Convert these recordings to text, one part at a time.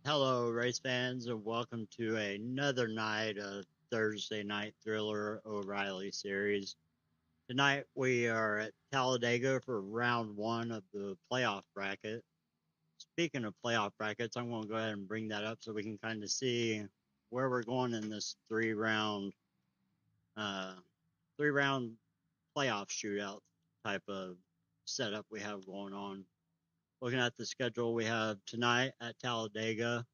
Hello, race fans, and welcome to another night of Thursday Night Thriller O'Reilly Series. Tonight we are at Talladega for round one of the playoff bracket. Speaking of playoff brackets, I'm going to go ahead and bring that up so we can kind of see where we're going in this uh, three round playoff shootout type of setup we have going on. Looking at the schedule we have tonight at Talladega.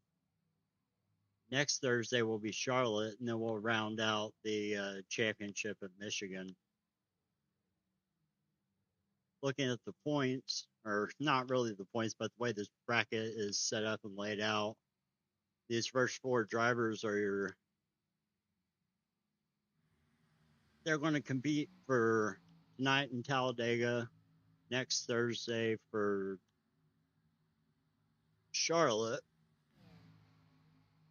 Next Thursday will be Charlotte, and then we'll round out the championship at Michigan. Looking at the points, or not really the points, but the way this bracket is set up and laid out, these first four drivers they're going to compete for tonight in Talladega, next Thursday for Charlotte,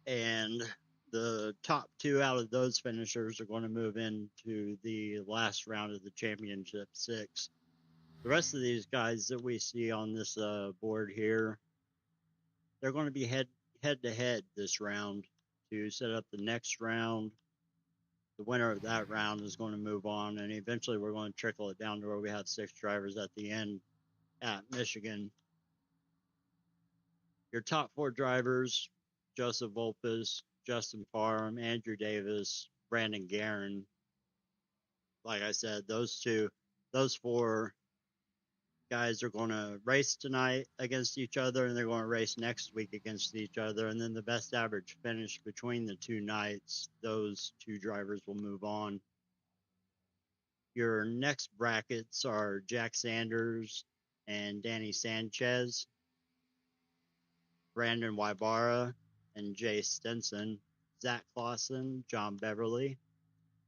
and the top two out of those finishers are going to move into the last round of the championship six. The rest of these guys that we see on this board here, they're going to be head to head this round to set up the next round. The winner of that round is going to move on, and eventually we're going to trickle it down to where we have six drivers at the end at Michigan. Your top four drivers: Joseph Volpes, Justin Parham, Andrew Davis, Brandon Guerin. Like I said, those four guys are going to race tonight against each other, and they're going to race next week against each other. And then the best average finish between the two nights, those two drivers will move on. Your next brackets are Jack Sanders and Danny Sanchez, Brandon Wybara and Jay Stenson, Zach Clausen, John Beverly,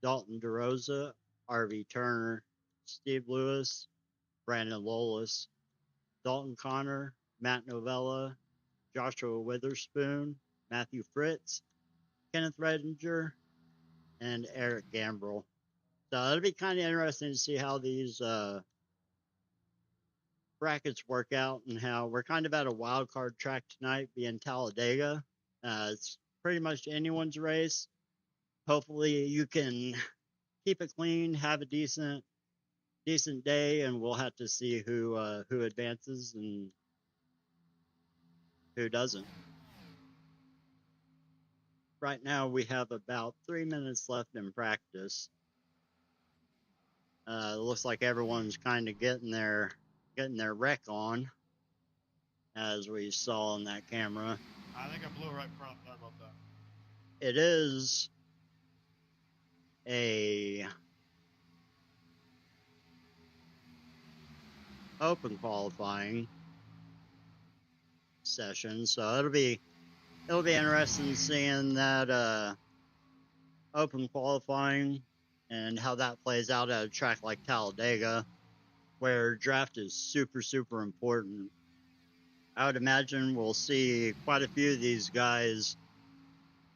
Dalton DeRosa, RV Turner, Steve Lewis, Brandon Lolis, Dalton Connor, Matt Novella, Joshua Witherspoon, Matthew Fritz, Kenneth Redinger, and Eric Gambrell. So it'll be kind of interesting to see how these brackets work out and how we're kind of at a wild card track tonight, being Talladega. It's pretty much anyone's race. Hopefully you can keep it clean, have a decent day, and we'll have to see who advances and who doesn't. Right now we have about 3 minutes left in practice. It looks like everyone's kind of getting their wreck on, as we saw on that camera. I think I blew right front. Sorry about that. It is a open qualifying session, so it'll be interesting seeing that open qualifying and how that plays out at a track like Talladega, where draft is super important. I would imagine we'll see quite a few of these guys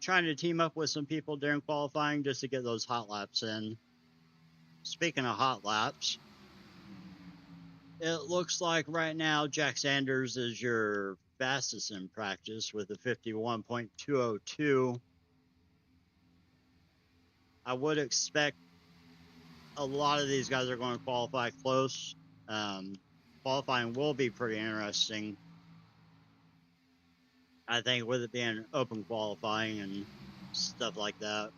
trying to team up with some people during qualifying just to get those hot laps in. Speaking of hot laps, it looks like right now Jack Sanders is your fastest in practice with a 51.202. I would expect a lot of these guys are going to qualify close. Qualifying will be pretty interesting, I think, with it being open qualifying and stuff like that.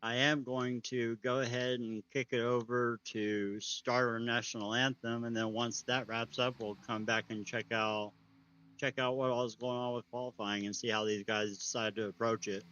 I am going to go ahead and kick it over to start our national anthem, and then once that wraps up, we'll come back and check out what all is going on with qualifying and see how these guys decide to approach it.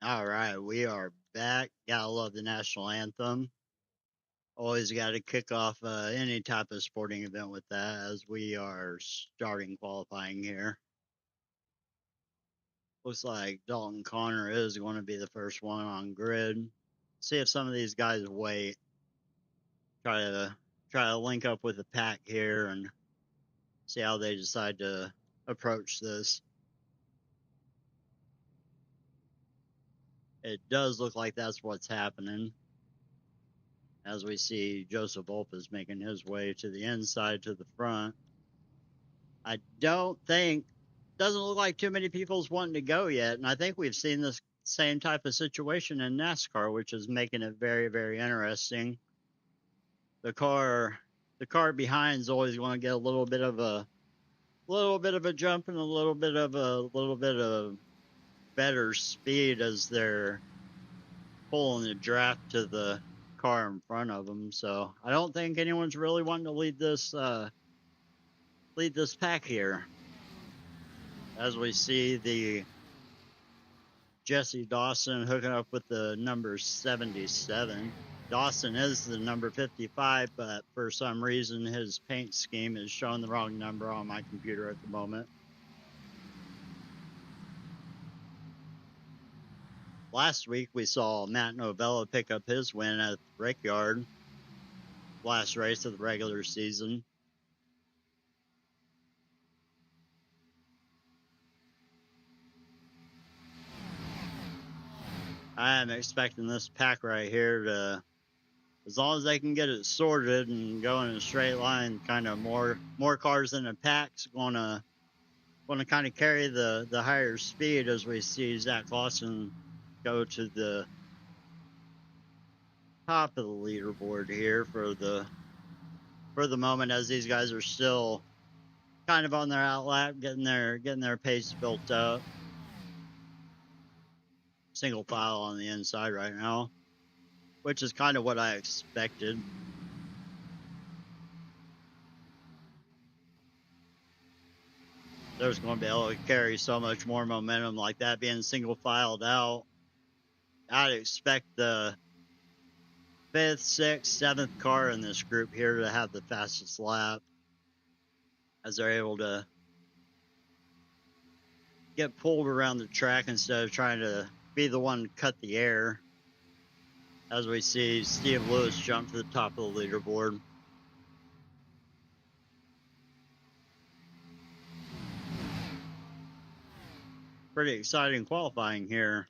All right, we are back. Gotta love the national anthem. Always got to kick off any type of sporting event with that as we are starting qualifying here. Looks like Dalton Connor is going to be the first one on grid. See if some of these guys wait. Try to link up with the pack here and see how they decide to approach this. It does look like that's what's happening. As we see Joseph Volp is making his way to the inside to the front. I don't think, doesn't look like too many people's wanting to go yet. And I think we've seen this same type of situation in NASCAR, which is making it very, very interesting. The car behind is always going to get a little bit of a jump and a little bit of better speed as they're pulling the draft to the car in front of them. So I don't think anyone's really wanting to lead this pack here. As we see the Jesse Dawson hooking up with the number 77. Dawson is the number 55, but for some reason his paint scheme is showing the wrong number on my computer at the moment. Last week we saw Matt Novella pick up his win at the Brickyard, last race of the regular season. I am expecting this pack right here to, as long as they can get it sorted and go in a straight line, kind of more cars in the pack's going to kind of carry the higher speed as we see Zach Lawson go to the top of the leaderboard here for the moment, as these guys are still kind of on their outlap, getting their pace built up. Single file on the inside right now, which is kind of what I expected. There's going to be able to carry so much more momentum like that being single filed out. I'd expect the 5th, 6th, 7th car in this group here to have the fastest lap, as they're able to get pulled around the track instead of trying to be the one to cut the air. As we see Steve Lewis jump to the top of the leaderboard. Pretty exciting qualifying here,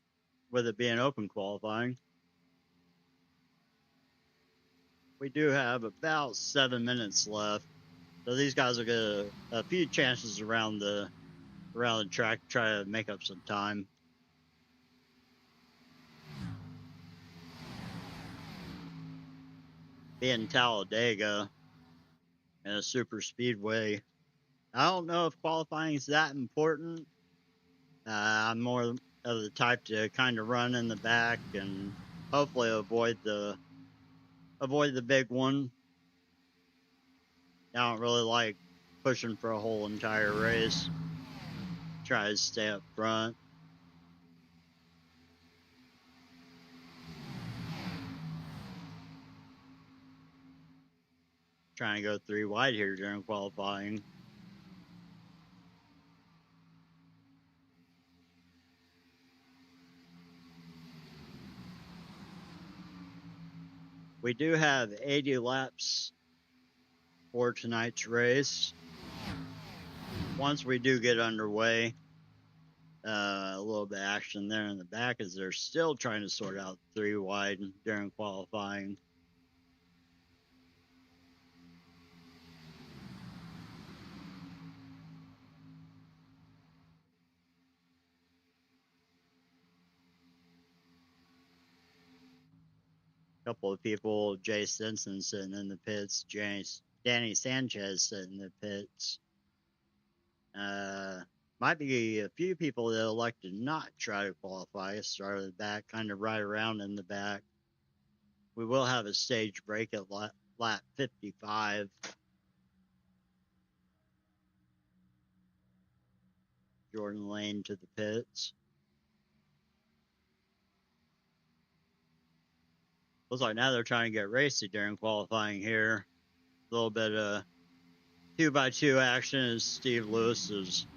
with it being open qualifying. We do have about 7 minutes left, so these guys will get a few chances around the track to try to make up some time. Being Talladega and a super speedway, I don't know if qualifying is that important. I'm more of the type to kind of run in the back and hopefully avoid the big one. I don't really like pushing for a whole entire race. Try to stay up front. Trying to go 3 wide here during qualifying. We do have 80 laps for tonight's race. Once we do get underway, a little bit of action there in the back as they're still trying to sort out 3 wide during qualifying. Couple of people, Jay Stinson sitting in the pits, Danny Sanchez sitting in the pits. Might be a few people that elect to not try to qualify, start at the back, kind of right around in the back. We will have a stage break at lap 55. Jordan Lane to the pits. Looks like now they're trying to get racy during qualifying here. A little bit of 2x2 action as Steve Lewis is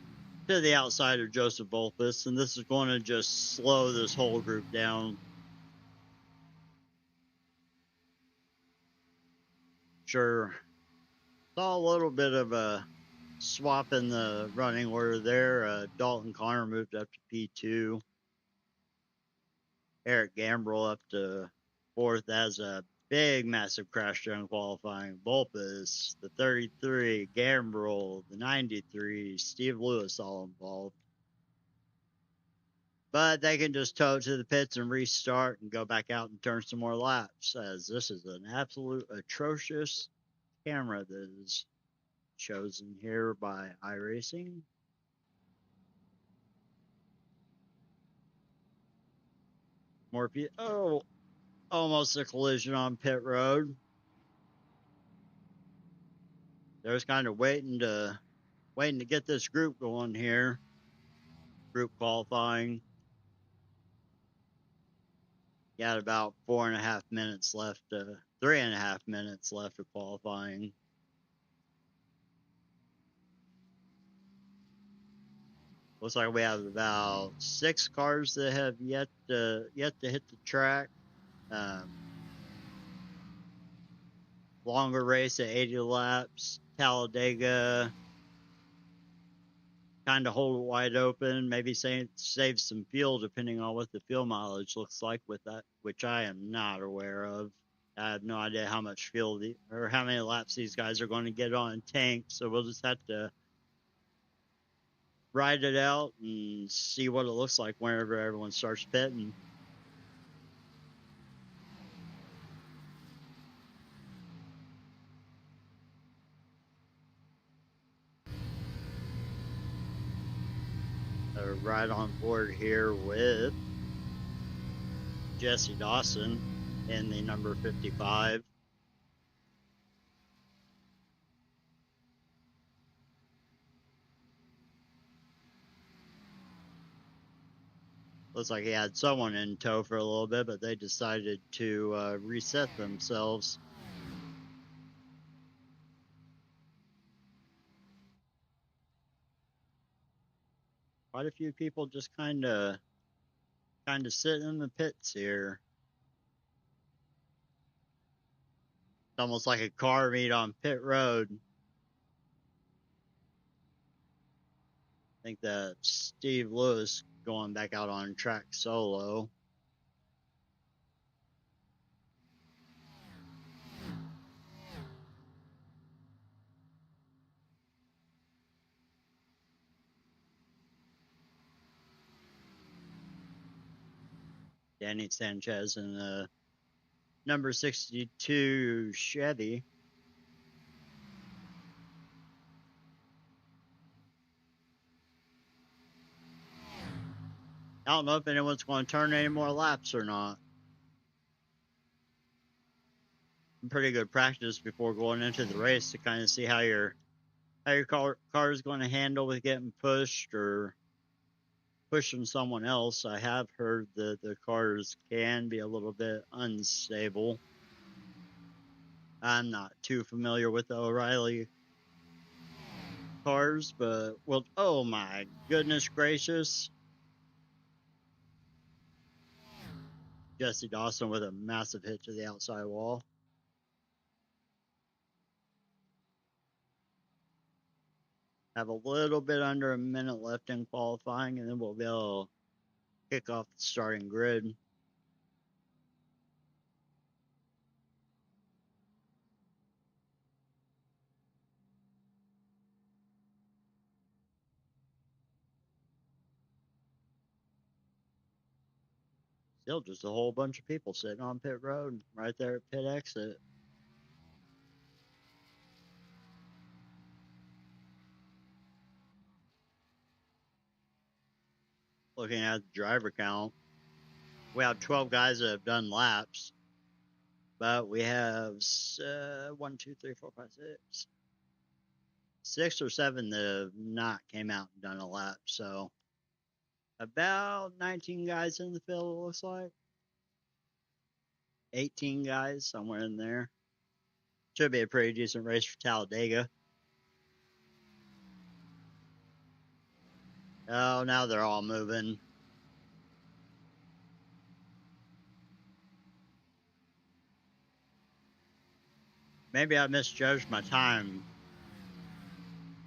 to the outside of Joseph Volpus, and this is going to just slow this whole group down. Sure, saw a little bit of a swap in the running order there. Dalton Connor moved up to P2. Eric Gambrell up to 4th as a big, massive crash during qualifying. Volpus, the 33, Gambrell, the 93, Steve Lewis all involved. But they can just tow it to the pits and restart and go back out and turn some more laps, as this is an absolute atrocious camera that is chosen here by iRacing. More people. Oh, almost a collision on pit road. They're just kind of waiting to get this group going here. Group qualifying. Got about 4.5 minutes left, 3.5 minutes left of qualifying. Looks like we have about 6 cars that have yet to hit the track. Longer race at 80 laps. Talladega, kind of hold it wide open. Maybe save some fuel depending on what the fuel mileage looks like with that, which I am not aware of. I have no idea how much fuel or how many laps these guys are going to get on tank. So we'll just have to ride it out and see what it looks like whenever everyone starts pitting. Right on board here with Jesse Dawson in the number 55. Looks like he had someone in tow for a little bit, but they decided to reset themselves. Quite a few people just kind of sitting in the pits here. It's almost like a car meet on pit road. I think that Steve Lewis going back out on track solo. Danny Sanchez in the number 62 Chevy. I don't know if anyone's going to turn any more laps or not. Pretty good practice before going into the race to kind of see how your car is going to handle with getting pushed or pushing someone else. I have heard that the cars can be a little bit unstable. I'm not too familiar with the O'Reilly cars, but well, oh my goodness gracious. Jesse Dawson with a massive hit to the outside wall. Have a little bit under a minute left in qualifying, and then we'll be able to kick off the starting grid. Still just a whole bunch of people sitting on pit road right there at pit exit. looking at the driver count. We have 12 guys that have done laps, but we have 1, 2, 3, 4, 5, 6. 6 or 7 that have not came out and done a lap. So about 19 guys in the field, it looks like. 18 guys, somewhere in there. Should be a pretty decent race for Talladega. Oh, now they're all moving. Maybe I misjudged my time.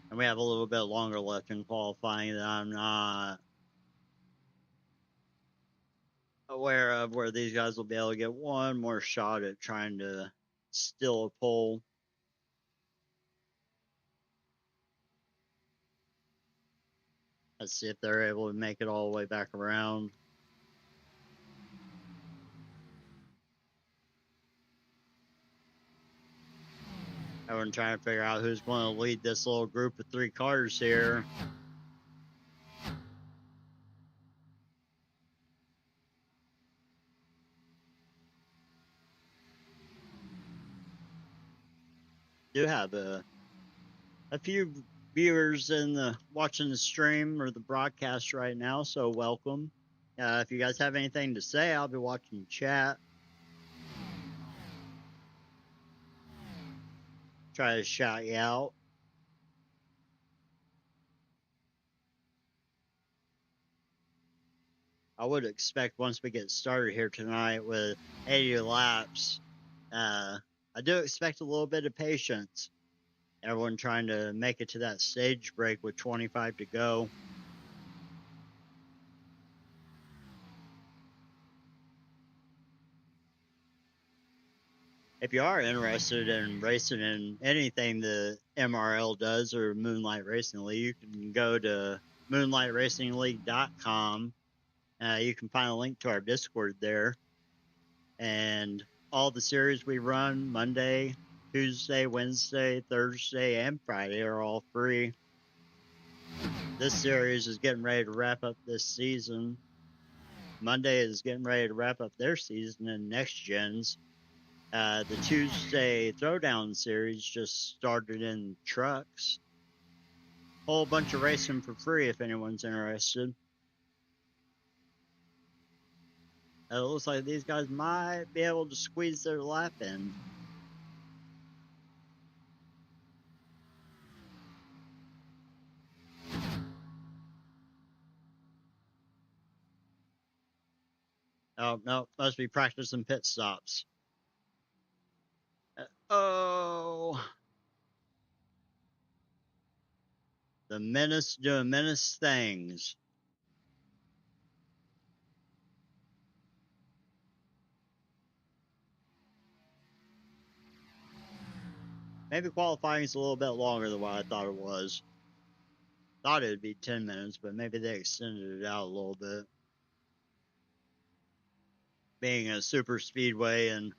And we have a little bit longer left in qualifying that I'm not aware of, where these guys will be able to get one more shot at trying to steal a pole. Let's see if they're able to make it all the way back around. Everyone trying to figure out who's going to lead this little group of 3 cars here. Do have a few viewers watching the stream or the broadcast right now, so welcome. If you guys have anything to say, I'll be watching chat. Try to shout you out. I would expect once we get started here tonight with 80 laps, I do expect a little bit of patience. Everyone trying to make it to that stage break with 25 to go. If you are interested in racing in anything the MRL does or Moonlight Racing League, you can go to moonlightracingle.com. You can find a link to our Discord there. And all the series we run, Monday, Tuesday, Wednesday, Thursday, and Friday, are all free. This series is getting ready to wrap up this season. Monday is getting ready to wrap up their season in Next Gens. The Tuesday Throwdown series just started in trucks. Whole bunch of racing for free if anyone's interested. It looks like these guys might be able to squeeze their lap in. Oh, no, must be practicing pit stops. Oh. The Menace doing Menace things. Maybe qualifying is a little bit longer than what I thought it was. Thought it would be 10 minutes, but maybe they extended it out a little bit. Being a super speedway and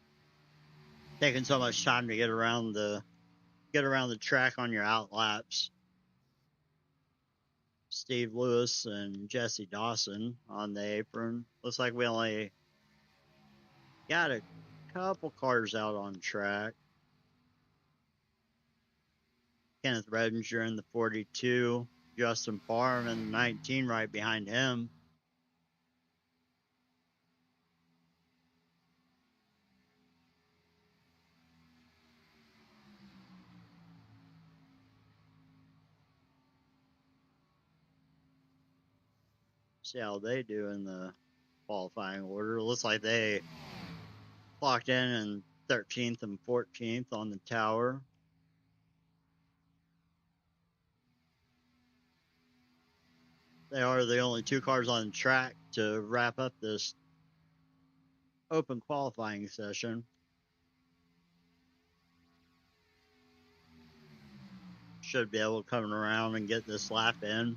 taking so much time to get around the track on your out laps. Steve Lewis and Jesse Dawson on the apron. Looks like we only got a couple cars out on track. Kenneth Redinger in the 42. Justin Parham in the 19 right behind him. See how they do in the qualifying order. Looks like they clocked in 13th and 14th on the tower. They are the only 2 cars on the track to wrap up this open qualifying session. Should be able to come around and get this lap in.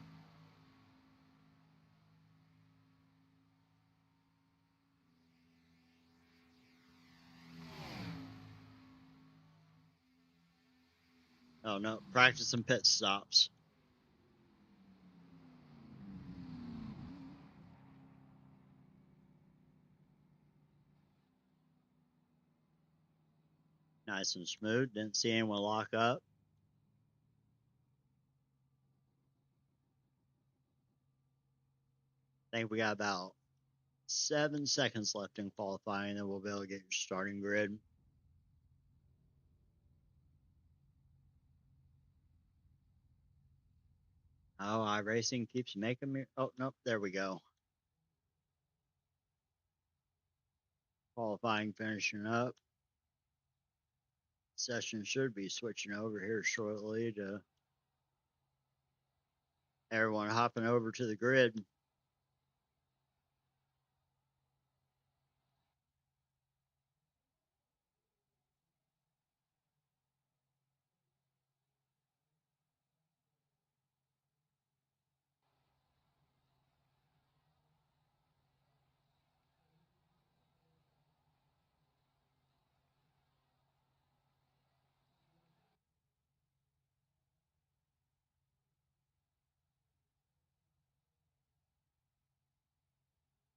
Oh no, practice and pit stops. Nice and smooth. Didn't see anyone lock up. I think we got about 7 seconds left in qualifying, and we'll be able to get your starting grid. Oh, iRacing keeps making me. Oh, nope. There we go. Qualifying finishing up. Session should be switching over here shortly to everyone hopping over to the grid.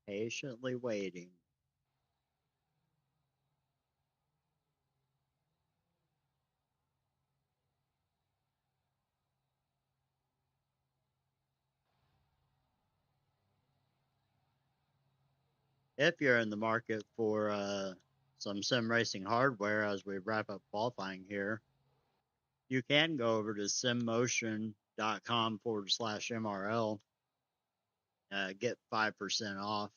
Patiently waiting. If you're in the market for some sim racing hardware as we wrap up qualifying here, you can go over to simmotion.com/MRL, get 5% off.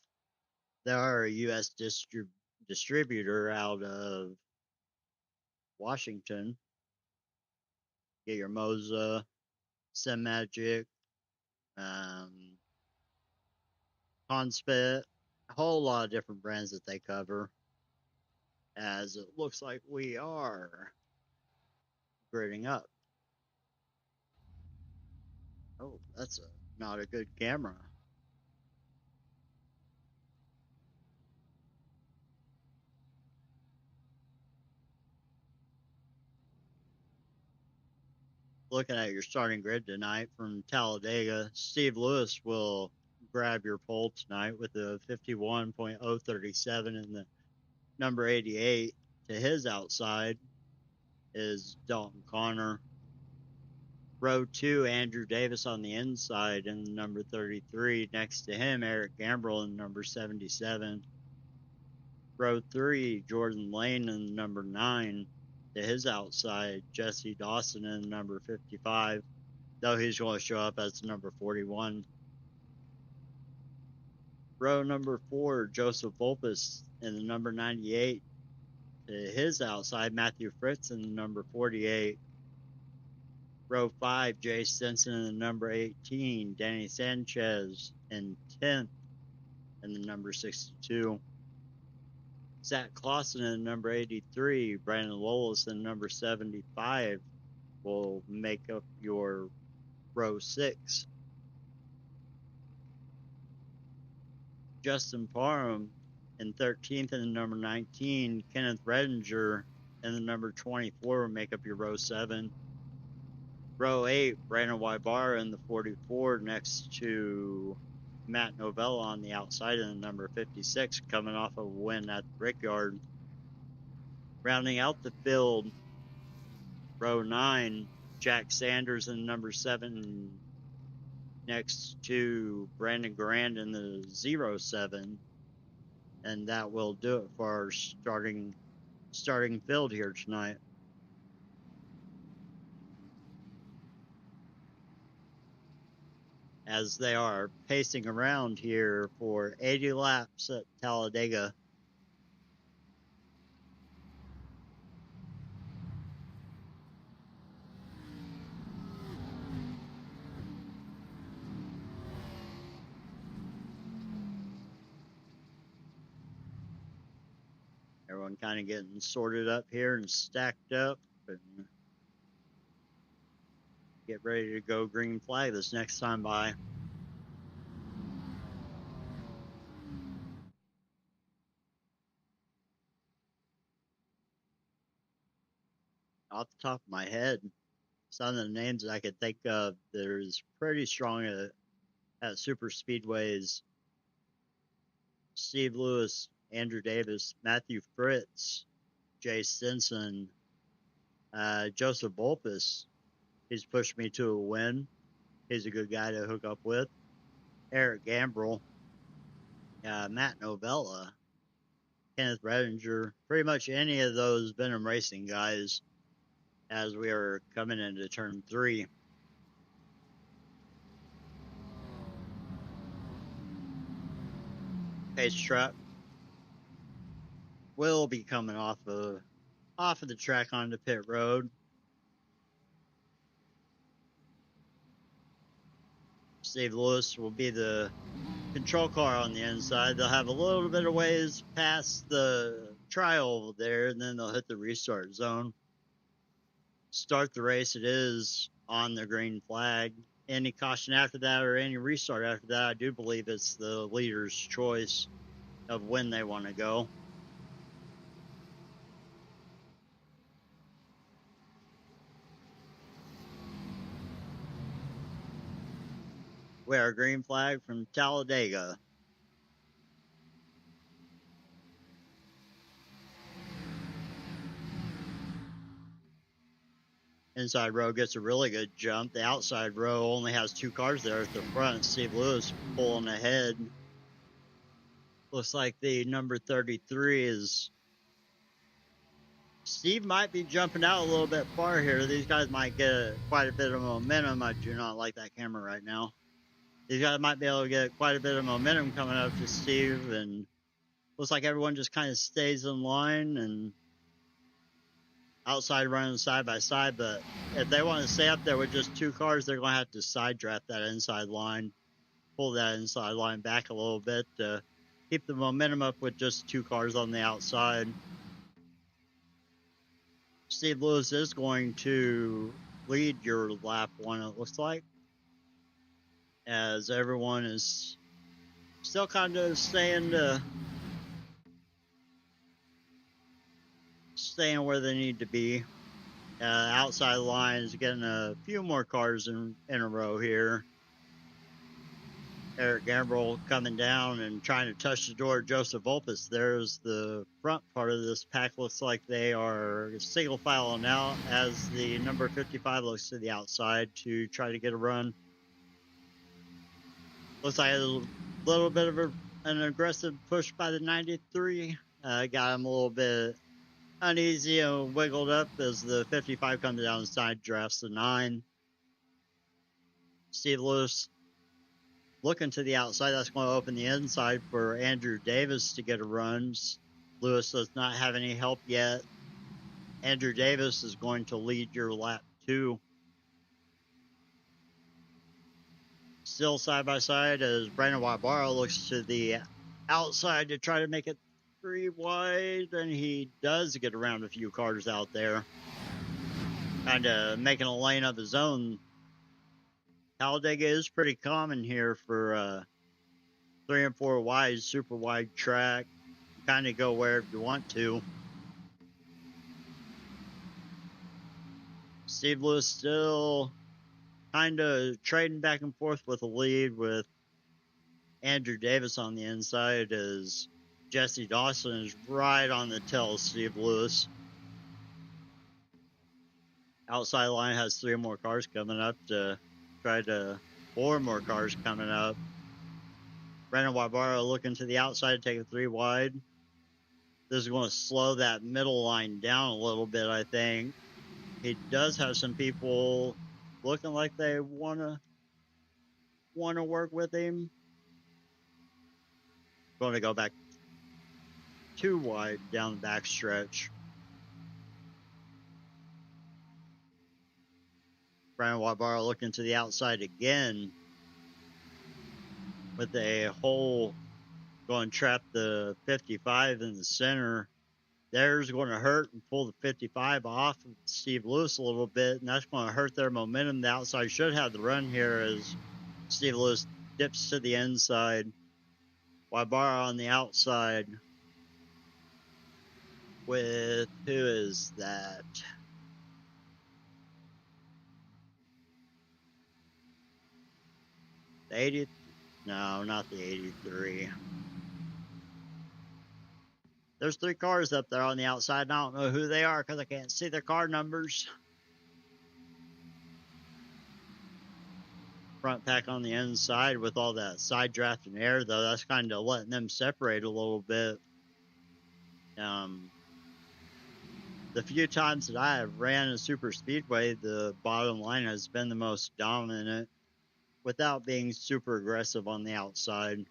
They are a U.S. distributor out of Washington. Get your Moza, SimMagic, Conspit, a whole lot of different brands that they cover. As it looks like we are gridding up. Oh, that's not a good camera. Looking at your starting grid tonight from Talladega, Steve Lewis will grab your pole tonight with a 51.037 in the number 88. To his outside is Dalton Connor. Row 2, Andrew Davis on the inside in the number 33. Next to him, Eric Gambrell in number 77. Row 3, Jordan Lane in the number 9. To his outside, Jesse Dawson in number 55, though he's going to show up as number 41. Row number 4, Joseph Volpus in the number 98. To his outside, Matthew Fritz in the number 48. Row 5, Jay Stinson in the number 18. Danny Sanchez in 10th in the number 62. Zach Clausen in the number 83. Brandon Lowlis in the number 75 will make up your row 6. Justin Parham in 13th in the number 19. Kenneth Redinger in the number 24 will make up your row 7. Row 8, Brandon Wybara in the 44 next to Matt Novella on the outside in the number 56, coming off a win at the Brickyard. Rounding out the field, row 9, Jack Sanders in the number 7 next to Brandon Grand in the 07. And that will do it for our starting field here tonight. As they are pacing around here for 80 laps at Talladega. Everyone kind of getting sorted up here and stacked up and get ready to go green flag this next time by. Off the top of my head, some of the names that I could think of that is pretty strong at super speedways: Steve Lewis, Andrew Davis, Matthew Fritz, Jay Stinson, Joseph Volpus, he's pushed me to a win. He's a good guy to hook up with. Eric Gambrell, Matt Novella, Kenneth Redinger, pretty much any of those Venom Racing guys as we are coming into turn 3. Pace truck will be coming off of the track onto pit road. Steve Lewis will be the control car on the inside. They'll have a little bit of ways past the trial there, and then they'll hit the restart zone. Start the race, it is on the green flag. Any caution after that or any restart after that, I do believe it's the leader's choice of when they want to go. We are green flag from Talladega. Inside row gets a really good jump. The outside row only has 2 cars there at the front. Steve Lewis pulling ahead. Looks like the number 33 is... Steve might be jumping out a little bit far here. These guys might get quite a bit of momentum. I do not like that camera right now. These guys might be able to get quite a bit of momentum coming up to Steve, and looks like everyone just kind of stays in line and outside running side by side. But if they want to stay up there with just 2 cars, they're going to have to side draft that inside line, pull that inside line back a little bit to keep the momentum up with just 2 cars on the outside. Steve Lewis is going to lead your lap 1, it looks like, as everyone is still kind of staying where they need to be. Outside line is getting a few more cars in a row here. Eric Gambrell coming down and trying to touch the door. Joseph Volpus, there's the front part of this pack. Looks like they are single filing out as the number 55 looks to the outside to try to get a run. Looks like a little bit of an aggressive push by the 93. Got him a little bit uneasy and wiggled up as the 55 comes down and side drafts the 9. Steve Lewis looking to the outside. That's going to open the inside for Andrew Davis to get a run. Lewis does not have any help yet. Andrew Davis is going to lead your lap 2. Still side by side as Brandon Wybara looks to the outside to try to make it 3 wide, and he does get around a few cars out there, kind of making a lane of his own. Talladega is pretty common here for 3 and 4 wide, super wide track. Kind of go wherever you want to. Steve Lewis still kind of trading back and forth with a lead with Andrew Davis on the inside as Jesse Dawson is right on the tail of Steve Lewis. Outside line has 3 more cars coming up to try to 4 more cars coming up. Brandon Wybara looking to the outside to take a 3 wide. This is going to slow that middle line down a little bit, I think. He does have some people looking like they want to work with him. Going to go back 2 wide down the backstretch. Brandon Wybara looking to the outside again with a hole going to trap the 55 in the center. There's going to hurt and pull the 55 off of Steve Lewis a little bit, and that's going to hurt their momentum. The outside should have the run here as Steve Lewis dips to the inside. Wybara on the outside with, who is that? The 80? No, not the 83. There's 3 cars up there on the outside, and I don't know who they are because I can't see their car numbers. Front pack on the inside with all that side draft and air, though. That's kind of letting them separate a little bit. The few times that I have ran a super speedway, the bottom line has been the most dominant without being super aggressive on the outside.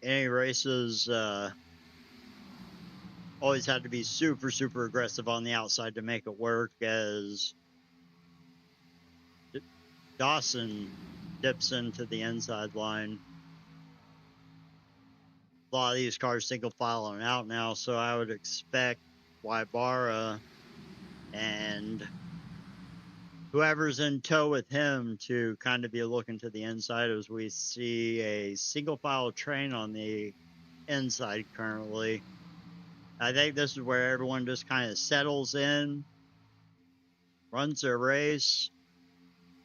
Any races always had to be super aggressive on the outside to make it work, as Dawson dips into the inside line. A lot of these cars single filing out now, so I would expect Wybara and whoever's in tow with him to kind of be looking to the inside, as we see a single file train on the inside currently. I think this is where everyone just kind of settles in, runs their race,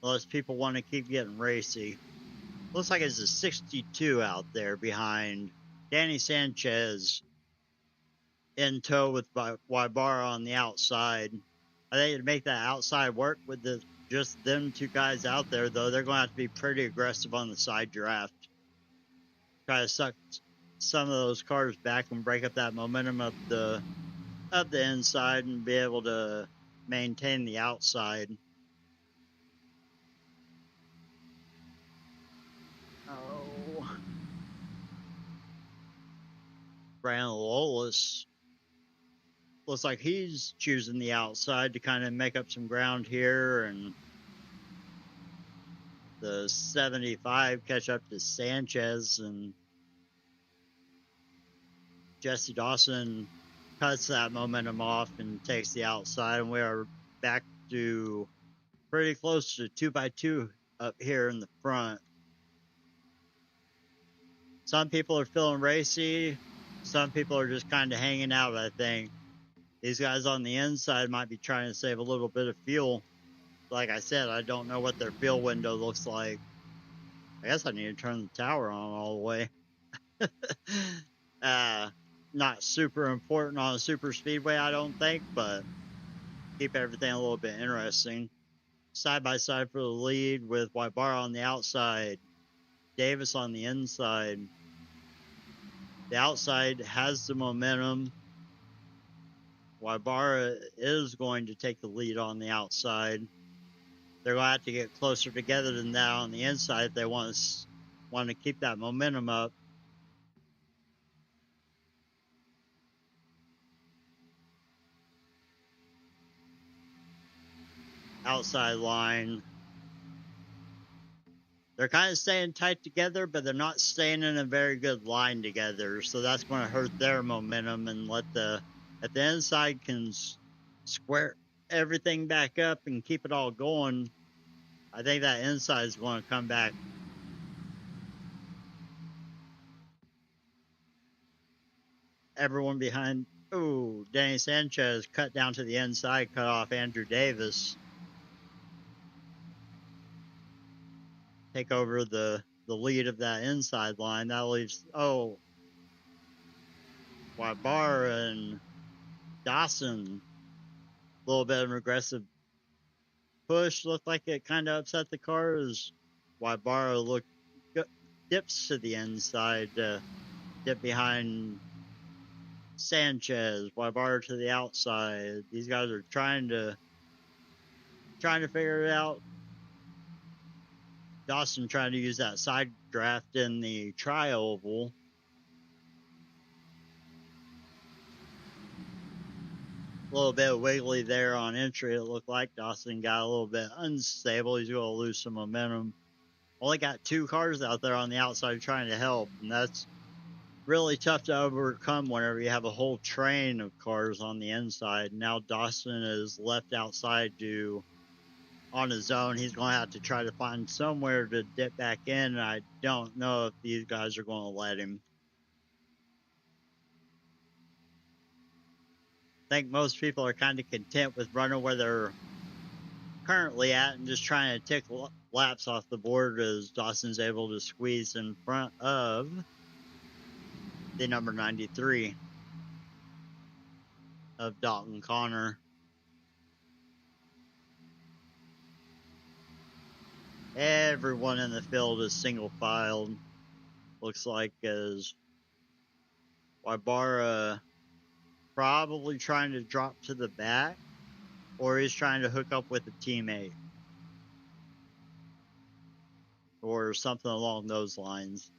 unless people want to keep getting racy. Looks like it's a 62 out there behind Danny Sanchez, in tow with Wybara on the outside. I think to make that outside work with just them 2 guys out there, though, they're going to have to be pretty aggressive on the side draft. Try to suck some of those cars back and break up that momentum of the inside and be able to maintain the outside. Oh. Brandon Lawless looks like he's choosing the outside to kind of make up some ground here, and the 75 catch up to Sanchez, and Jesse Dawson cuts that momentum off and takes the outside, and we are back to pretty close to 2x2 up here in the front. Some people are feeling racy. Some people are just kind of hanging out, I think. These guys on the inside might be trying to save a little bit of fuel. Like I said, I don't know what their fuel window looks like. I guess I need to turn the tower on all the way. Not super important on a super speedway, I don't think, but keep everything a little bit interesting. Side by side for the lead with Wybara on the outside, Davis on the inside. The outside has the momentum. Wybara is going to take the lead on the outside. They're going to have to get closer together than that on the inside if they want to keep that momentum up. Outside line. They're kind of staying tight together, but they're not staying in a very good line together. So that's going to hurt their momentum, and if the inside can square everything back up and keep it all going, I think that inside is going to come back. Everyone behind. Ooh, Danny Sanchez cut down to the inside, cut off Andrew Davis. Take over the lead of that inside line. That leaves, Wybara and Dawson. A little bit of an aggressive push. Looked like it kind of upset the car as Wybara dips to the inside, dip behind Sanchez. Wybara to the outside. These guys are trying to figure it out. Dawson trying to use that side draft in the tri-oval. A little bit wiggly there on entry. It looked like Dawson got a little bit unstable. He's going to lose some momentum. Only got 2 cars out there on the outside trying to help, and that's really tough to overcome whenever you have a whole train of cars on the inside. Now Dawson is left outside on his own. He's going to have to try to find somewhere to dip back in, and I don't know if these guys are going to let him. I think most people are kind of content with running where they're currently at and just trying to tick laps off the board, as Dawson's able to squeeze in front of the number 93. of Dalton Connor. Everyone in the field is single filed. Looks like as Wybara probably trying to drop to the back, or he's trying to hook up with a teammate, or something along those lines.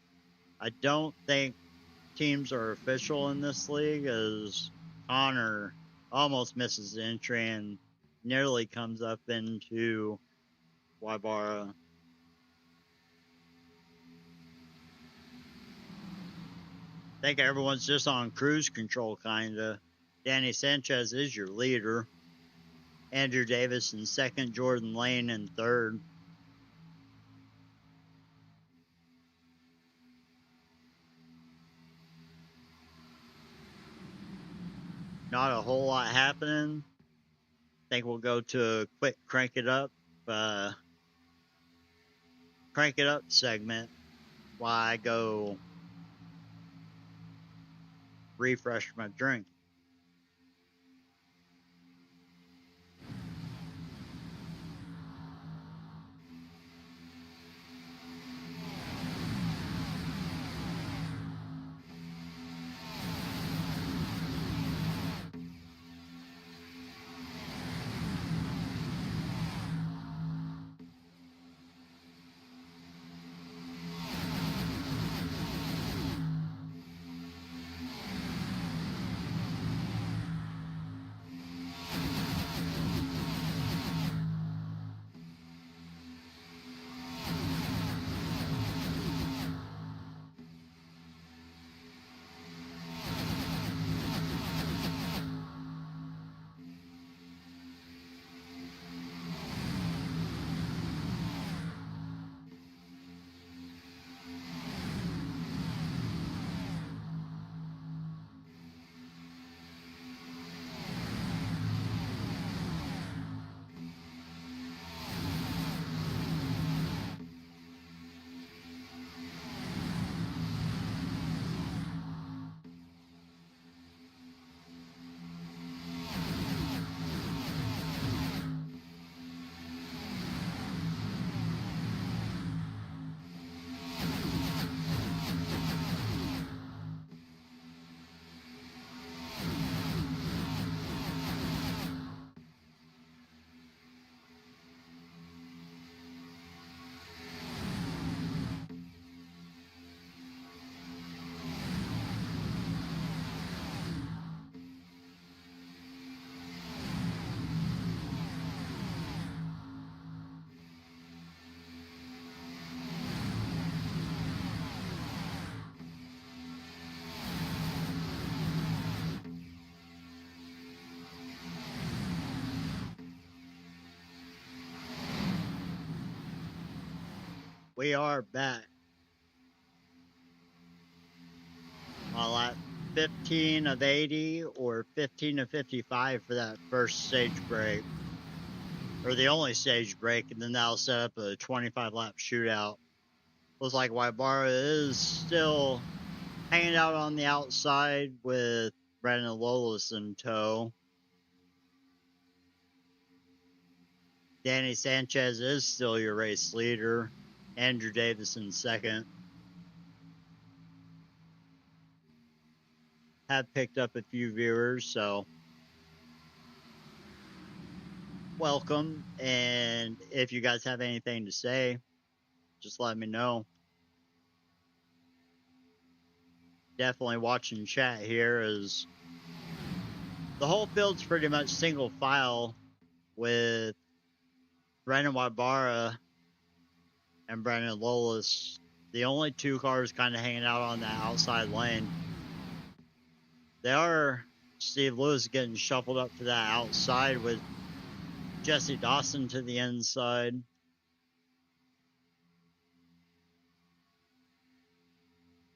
I don't think teams are official in this league, as Connor almost misses the entry and nearly comes up into Wybara. I think everyone's just on cruise control, kinda. Danny Sanchez is your leader. Andrew Davis in second, Jordan Lane in third. Not a whole lot happening. I think we'll go to a quick crank it up segment while I go refresh my drink. We are back on lap 15 of 80 or 15 of 55 for that first stage break, or the only stage break, and then that'll set up a 25 lap shootout. Looks like Wybara is still hanging out on the outside with Brandon Lolis in tow. Danny Sanchez is still your race leader. Andrew Davis in second. Have picked up a few viewers, so welcome. And if you guys have anything to say, just let me know. Definitely watching chat here, as the whole field's pretty much single file with Brandon Wybara and Brandon Lolis, the only two cars kind of hanging out on that outside lane. They are Steve Lewis getting shuffled up to that outside with Jesse Dawson to the inside.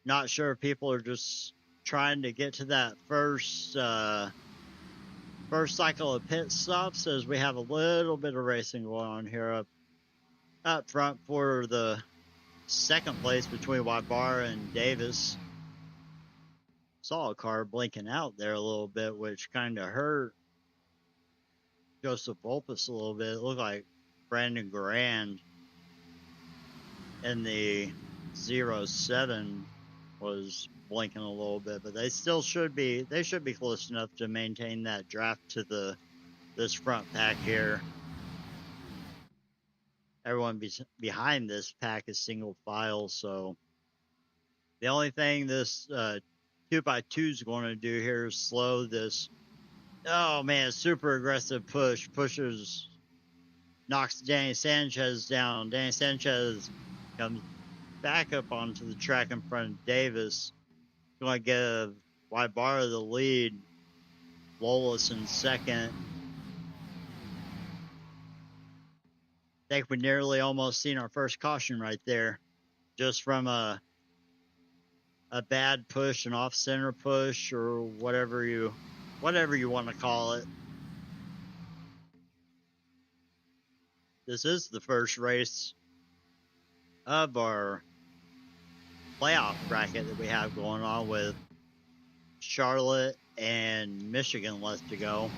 Not sure if people are just trying to get to that first cycle of pit stops, as we have a little bit of racing going on here up front for the second place between Wybara and Davis. saw a car blinking out there a little bit, which kind of hurt Joseph Volpus a little bit. It looked like Brandon Grand in the 07 was blinking a little bit, but they still should be. They should be close enough to maintain that draft to this front pack here. Everyone behind this pack is single file, so the only thing this 2x2 is going to do here is slow this. Oh man, super aggressive pushes, knocks Danny Sanchez down. Danny Sanchez comes back up onto the track in front of Davis. Going to give Wybara the lead. Lolis in second. I think we nearly almost seen our first caution right there, just from a bad push, an off-center push, or whatever you want to call it. This is the first race of our playoff bracket that we have going on, with Charlotte and Michigan left to go.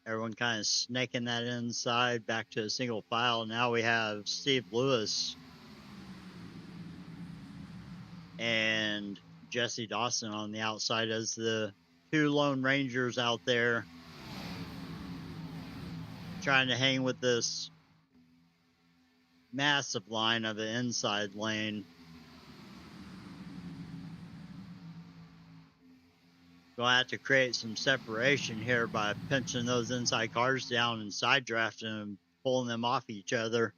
Everyone kind of snaking that inside back to a single file. Now we have Steve Lewis and Jesse Dawson on the outside as the two Lone Rangers out there trying to hang with this massive line of an inside lane. Going to have to create some separation here by pinching those inside cars down and side drafting them, pulling them off each other.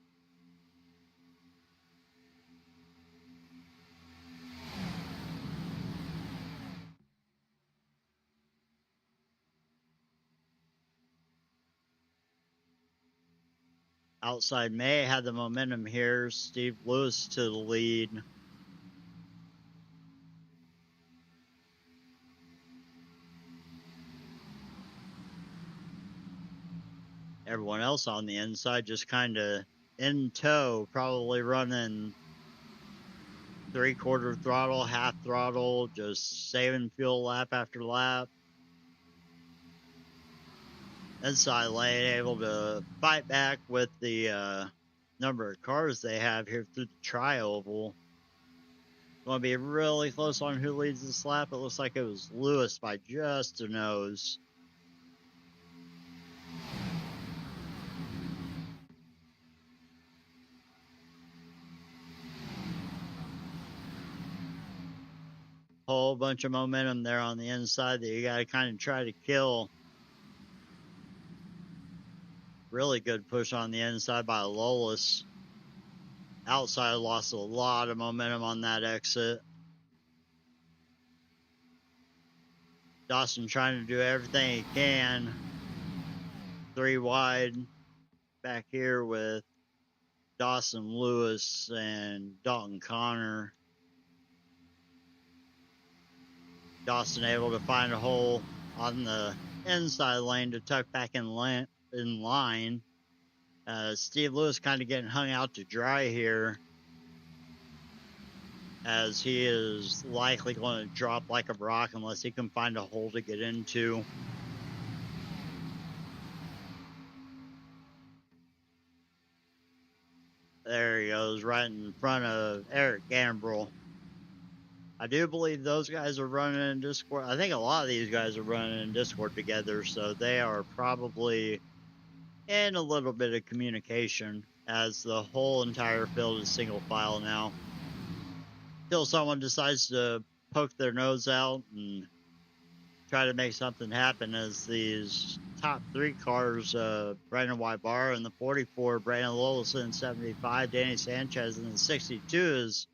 Outside May had the momentum here. Steve Lewis to the lead. Everyone else on the inside just kind of in tow, probably running 3/4 throttle, half throttle, just saving fuel lap after lap. Inside lane, able to fight back with the number of cars they have here through the tri-oval. Going to be really close on who leads this lap. It looks like it was Lewis by just a nose. Whole bunch of momentum there on the inside that you got to kind of try to kill. Really good push on the inside by Lolis. Outside lost a lot of momentum on that exit. Dawson trying to do everything he can. 3 wide back here with Dawson, Lewis, and Dalton Connor. Dawson able to find a hole on the inside lane to tuck back in line. Steve Lewis kind of getting hung out to dry here, as he is likely going to drop like a rock unless he can find a hole to get into. There he goes, right in front of Eric Gambrell. I do believe those guys are running in Discord. I think a lot of these guys are running in Discord together, so they are probably in a little bit of communication, as the whole entire field is single file now. Until someone decides to poke their nose out and try to make something happen, as these top 3 cars, Brandon Wybara in the 44, Brandon Lowellson in 75, Danny Sanchez in the 62, is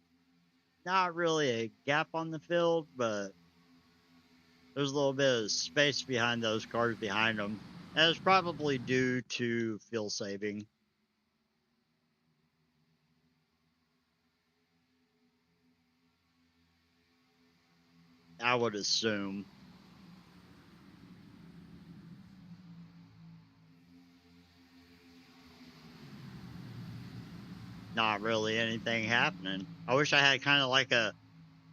not really a gap on the field, but there's a little bit of space behind those cars behind them. And it's probably due to fuel saving. I would assume. not really anything happening. I wish I had kind of like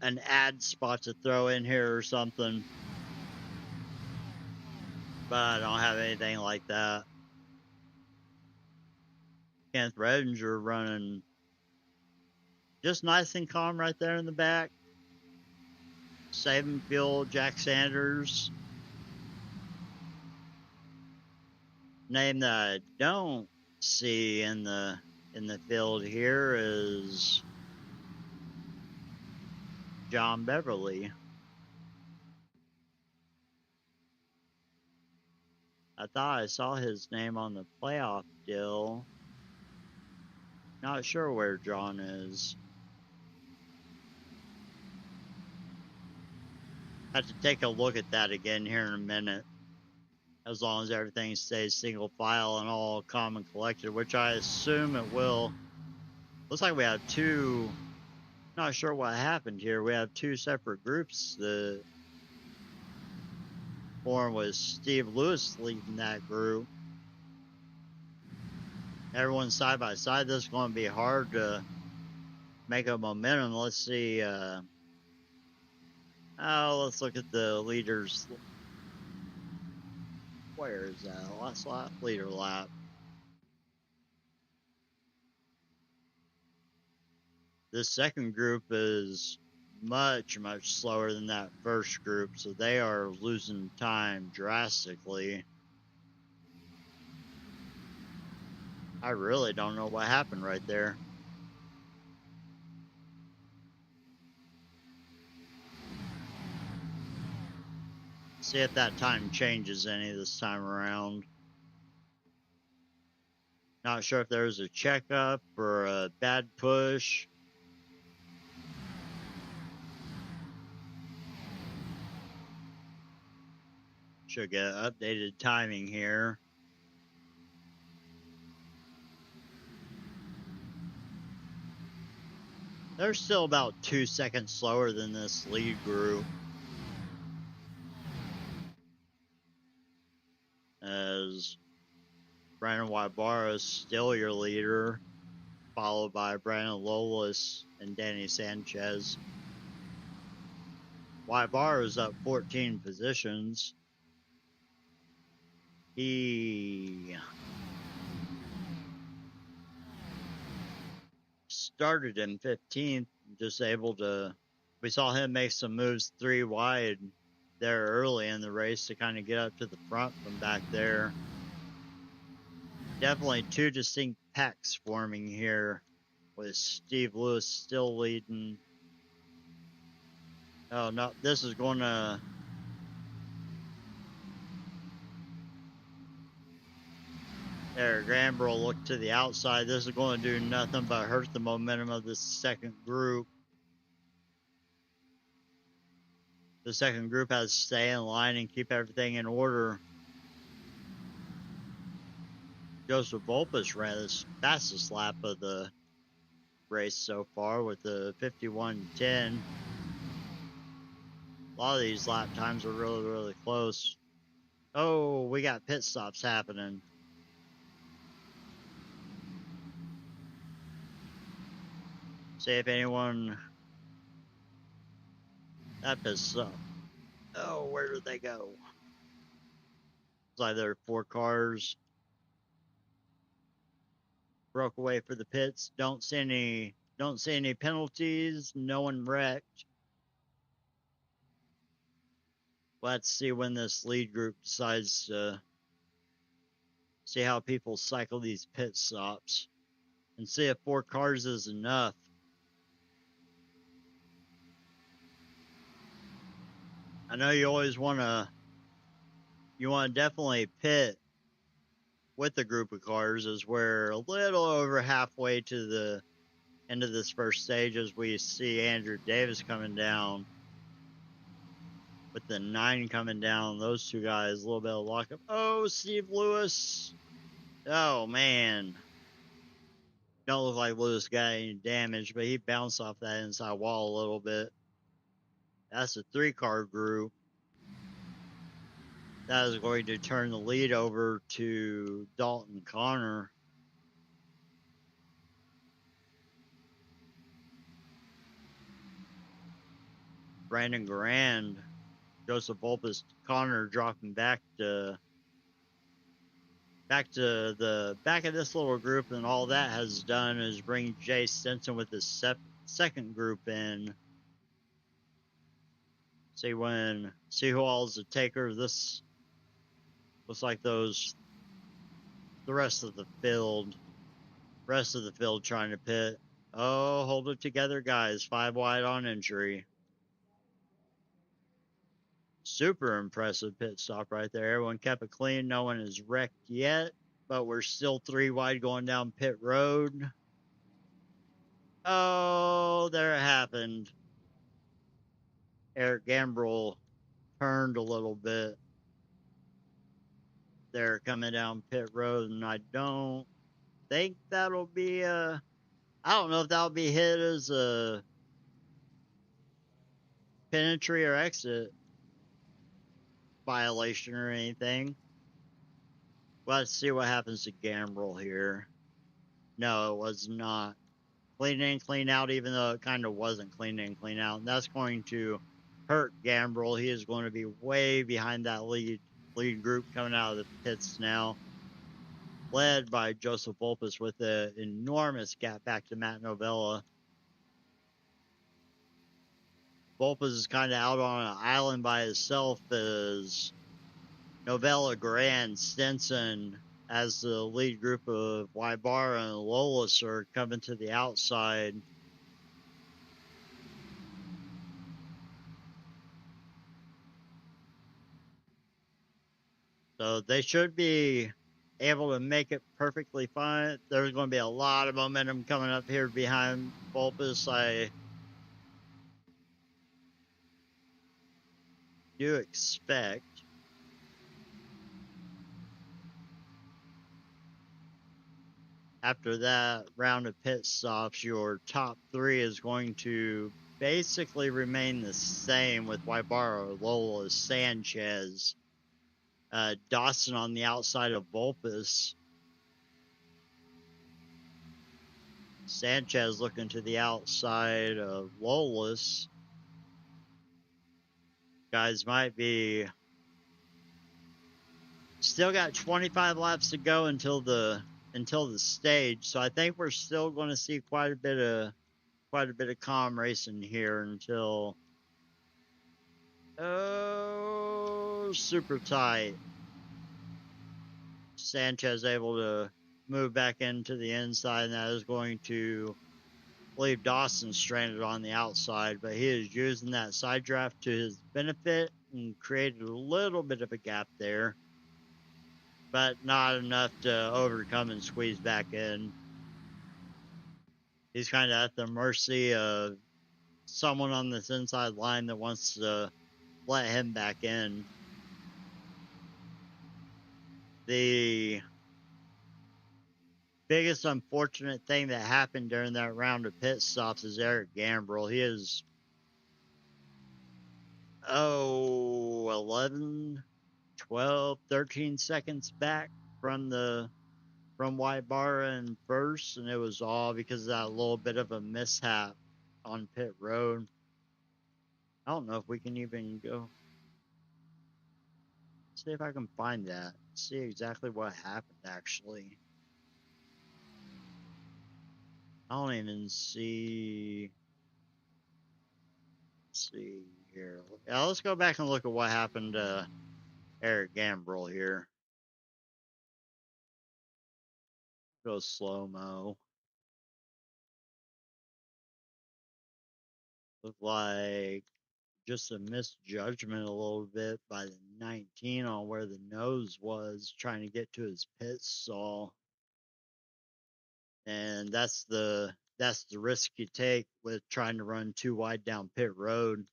an ad spot to throw in here or something, but I don't have anything like that. Kenneth Redinger running just nice and calm right there in the back. Saving fuel, Jack Sanders. Name that I don't see in the field here is John Beverly. I thought I saw his name on the playoff deal. Not sure where John is. Have to take a look at that again here in a minute. As long as everything stays single file and all common collected, which I assume it will. Looks like we have two. Not sure what happened here. We have two separate groups. The one was Steve Lewis leading that group. Everyone's side by side. This is going to be hard to make a momentum. Let's see. Let's look at the leaders. Where is that? Last lap, leader lap. This second group is much slower than that first group, so they are losing time drastically. I really don't know what happened right there. See if that time changes any this time around. Not sure if there was a checkup or a bad push. Should get updated timing here. They're still about 2 seconds slower than this lead group. As Brandon Wybara is still your leader, followed by Brandon Lolis and Danny Sanchez. Wybara is up 14 positions. He started in 15th, just able to. We saw him make some moves 3 wide there early in the race to kind of get up to the front from back there. Definitely 2 distinct packs forming here, with Steve Lewis still leading. Oh no, this is going to. There, Granbrough looked to the outside. This is going to do nothing but hurt the momentum of this second group. The second group has to stay in line and keep everything in order. Joseph Volpus ran his fastest lap of the race so far with the 51.10. A lot of these lap times are really close. Oh, we got pit stops happening. See if anyone. That pit stop. Oh, where did they go? It's like there are 4 cars. Broke away for the pits. Don't see any penalties. No one wrecked. Let's see when this lead group decides to see how people cycle these pit stops and see if 4 cars is enough. I know you always want to definitely pit with a group of cars, as we're a little over halfway to the end of this first stage, as we see Andrew Davis coming down with the 9 coming down. Those 2 guys, a little bit of lockup. Oh, Steve Lewis. Oh, man. Don't look like Lewis got any damage, but he bounced off that inside wall a little bit. That's a 3-car group. That is going to turn the lead over to Dalton Connor. Brandon Grand, Joseph Volpus, Connor dropping back to the back of this little group, and all that has done is bring Jay Stinson with his second group in. See who all's the taker. This looks like the rest of the field trying to pit. Oh, hold it together, guys. 5 wide on injury. Super impressive pit stop right there. Everyone kept it clean. No one is wrecked yet, but we're still 3 wide going down pit road. Oh, there it happened. Eric Gambrell turned a little bit there coming down pit road, and I don't think that'll be I don't know if that'll be hit as a pin entry or exit violation or anything. Let's see what happens to Gambrell here. No, it was not. Clean in, clean out, even though it kind of wasn't clean in, clean out. And that's going to hurt Gambrell. He is going to be way behind that lead group coming out of the pits now, led by Joseph Volpus with an enormous gap back to Matt Novella. Volpus is kind of out on an island by himself as Novella, Grand, Stinson, as the lead group of Wybara and Lolis are coming to the outside. So they should be able to make it perfectly fine. There's going to be a lot of momentum coming up here behind Volpus. I do expect. After that round of pit stops, your top 3 is going to basically remain the same with Wybara, Lola, Sanchez, Dawson on the outside of Volpus. Sanchez looking to the outside of Lolis. Guys might be still got 25 laps to go until the stage, so I think we're still going to see quite a bit of calm racing here until super tight. Sanchez able to move back into the inside, and that is going to leave Dawson stranded on the outside, but he is using that side draft to his benefit and created a little bit of a gap there, but not enough to overcome and squeeze back in. He's kind of at the mercy of someone on this inside line that wants to let him back in. The biggest unfortunate thing that happened during that round of pit stops is Eric Gambrell. He is 11, 12, 13 seconds back from Wybara in first, and it was all because of that little bit of a mishap on pit road. I don't know if we can even go. See if I can find that. See exactly what happened, actually. I don't even see. Let's see here. Yeah, let's go back and look at what happened to Eric Gambrell here. Go slow-mo. Looked like just a misjudgment a little bit by the 19 on where the nose was, trying to get to his pit stall. And that's the risk you take with trying to run 2 wide down pit road.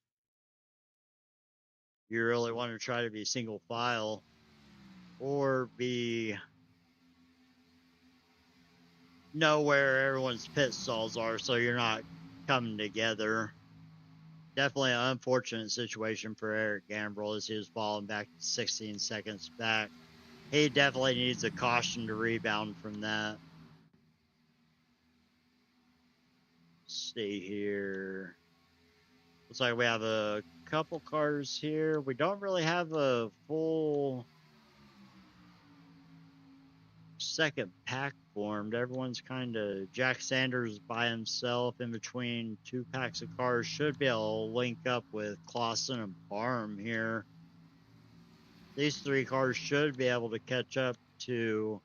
You really want to try to be single file or know where everyone's pit stalls are so you're not coming together. Definitely an unfortunate situation for Eric Gambrell as he was falling back 16 seconds back. He definitely needs a caution to rebound from that. Let's see here. Looks like we have a couple cars here. We don't really have a full second pack formed. Everyone's kind of Jack Sanders by himself in between two packs of cars. Should be able to link up with Clausen and Barham here. These three cars should be able to catch up to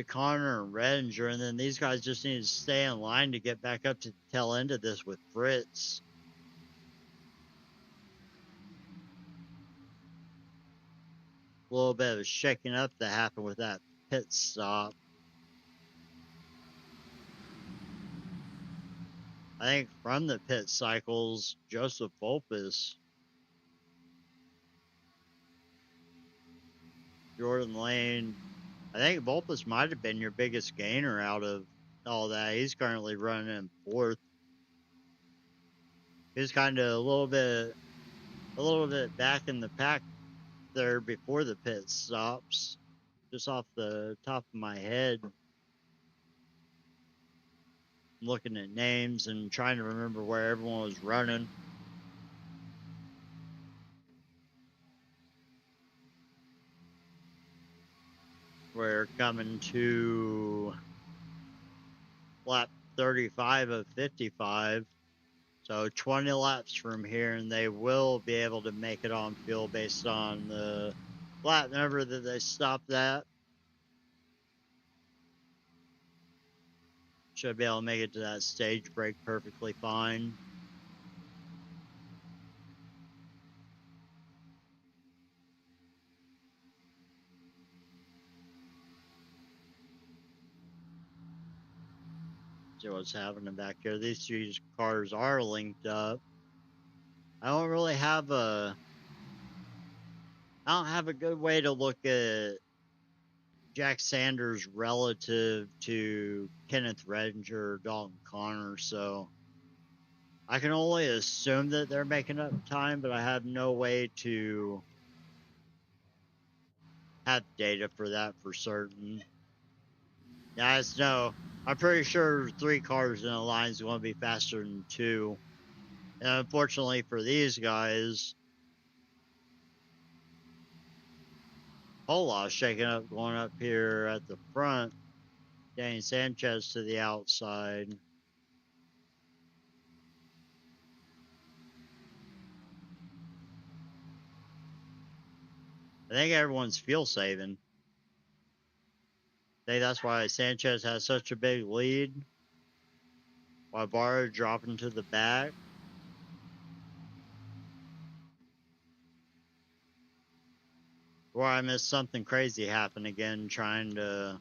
Connor and Redinger, and then these guys just need to stay in line to get back up to the tail end of this with Fritz. A little bit of a shaking up that happened with that pit stop. I think from the pit cycles, Joseph Volpus, Jordan Lane, I think Volpus might have been your biggest gainer out of all that. He's currently running in fourth. He's kind of a little bit back in the pack there before the pit stops. Just off the top of my head, I'm looking at names and trying to remember where everyone was running. We're coming to lap 35 of 55. So 20 laps from here, and they will be able to make it on field based on the lap number that they stopped at. Should be able to make it to that stage break perfectly fine. See what's happening back here. These three cars are linked up. I don't have a good way to look at Jack Sanders relative to Kenneth Redinger or Dalton Connor, so I can only assume that they're making up time, but I have no way to have data for that for certain. Guys, no, I'm pretty sure 3 cars in a line is going to be faster than 2. And unfortunately for these guys, whole lot shaking up going up here at the front. Danny Sanchez to the outside. I think everyone's fuel saving. I think that's why Sanchez has such a big lead. While Barra dropping to the back. Or I missed something crazy happen again trying to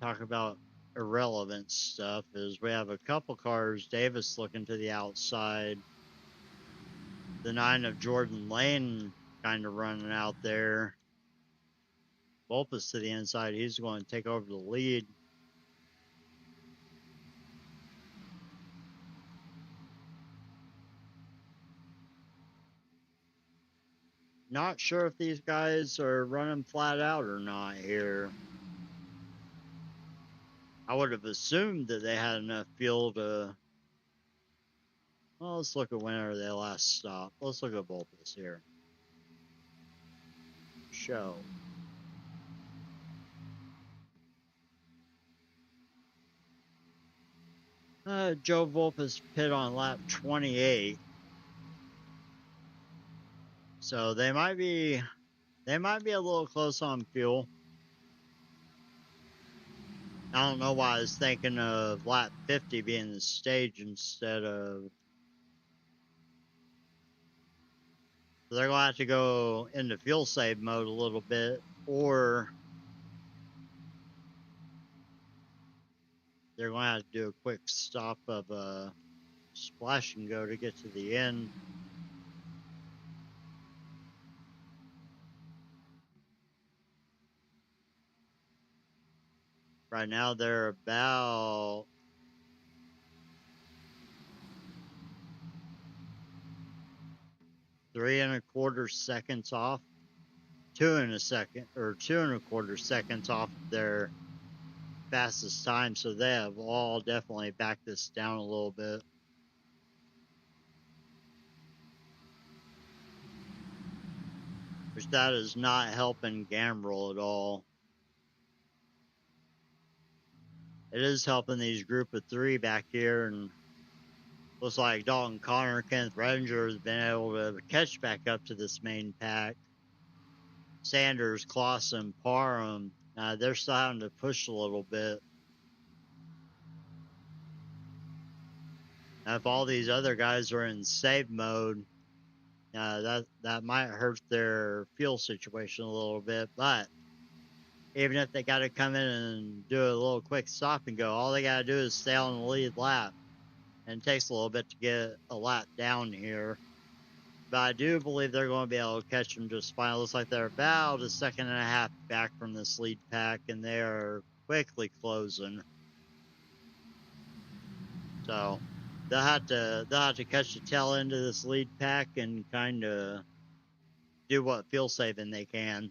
talk about irrelevant stuff. Is we have a couple cars. Davis looking to the outside. The 9 of Jordan Lane kind of running out there. Volpus to the inside. He's going to take over the lead. Not sure if these guys are running flat out or not here. I would have assumed that they had enough fuel to... Well, let's look at whenever they last stopped. Let's look at Volpus here. Show. Joe Volpus pit on lap 28. So they might be a little close on fuel. I don't know why I was thinking of lap 50 being the stage instead of... So they're going to have to go into fuel save mode a little bit, or they're going to have to do a quick stop of a splash and go to get to the end. Right now they're about 3 1/4 seconds off. 2 1/4 seconds off their 2 fastest time, so they have all definitely backed this down a little bit. Which that is not helping Gambrel at all. It is helping these group of three back here, and looks like Dalton Connor, Kenneth Redinger has been able to catch back up to this main pack. Sanders, Clausen, Parham, they're still having to push a little bit. Now, if all these other guys are in save mode, that might hurt their fuel situation a little bit, but even if they got to come in and do a little quick stop and go, all they got to do is stay on the lead lap. And it takes a little bit to get a lap down here. But I do believe they're going to be able to catch them just fine. It looks like they're about a second and a half back from this lead pack, and they are quickly closing. So they'll have to catch the tail end of this lead pack and kind of do what fuel saving they can.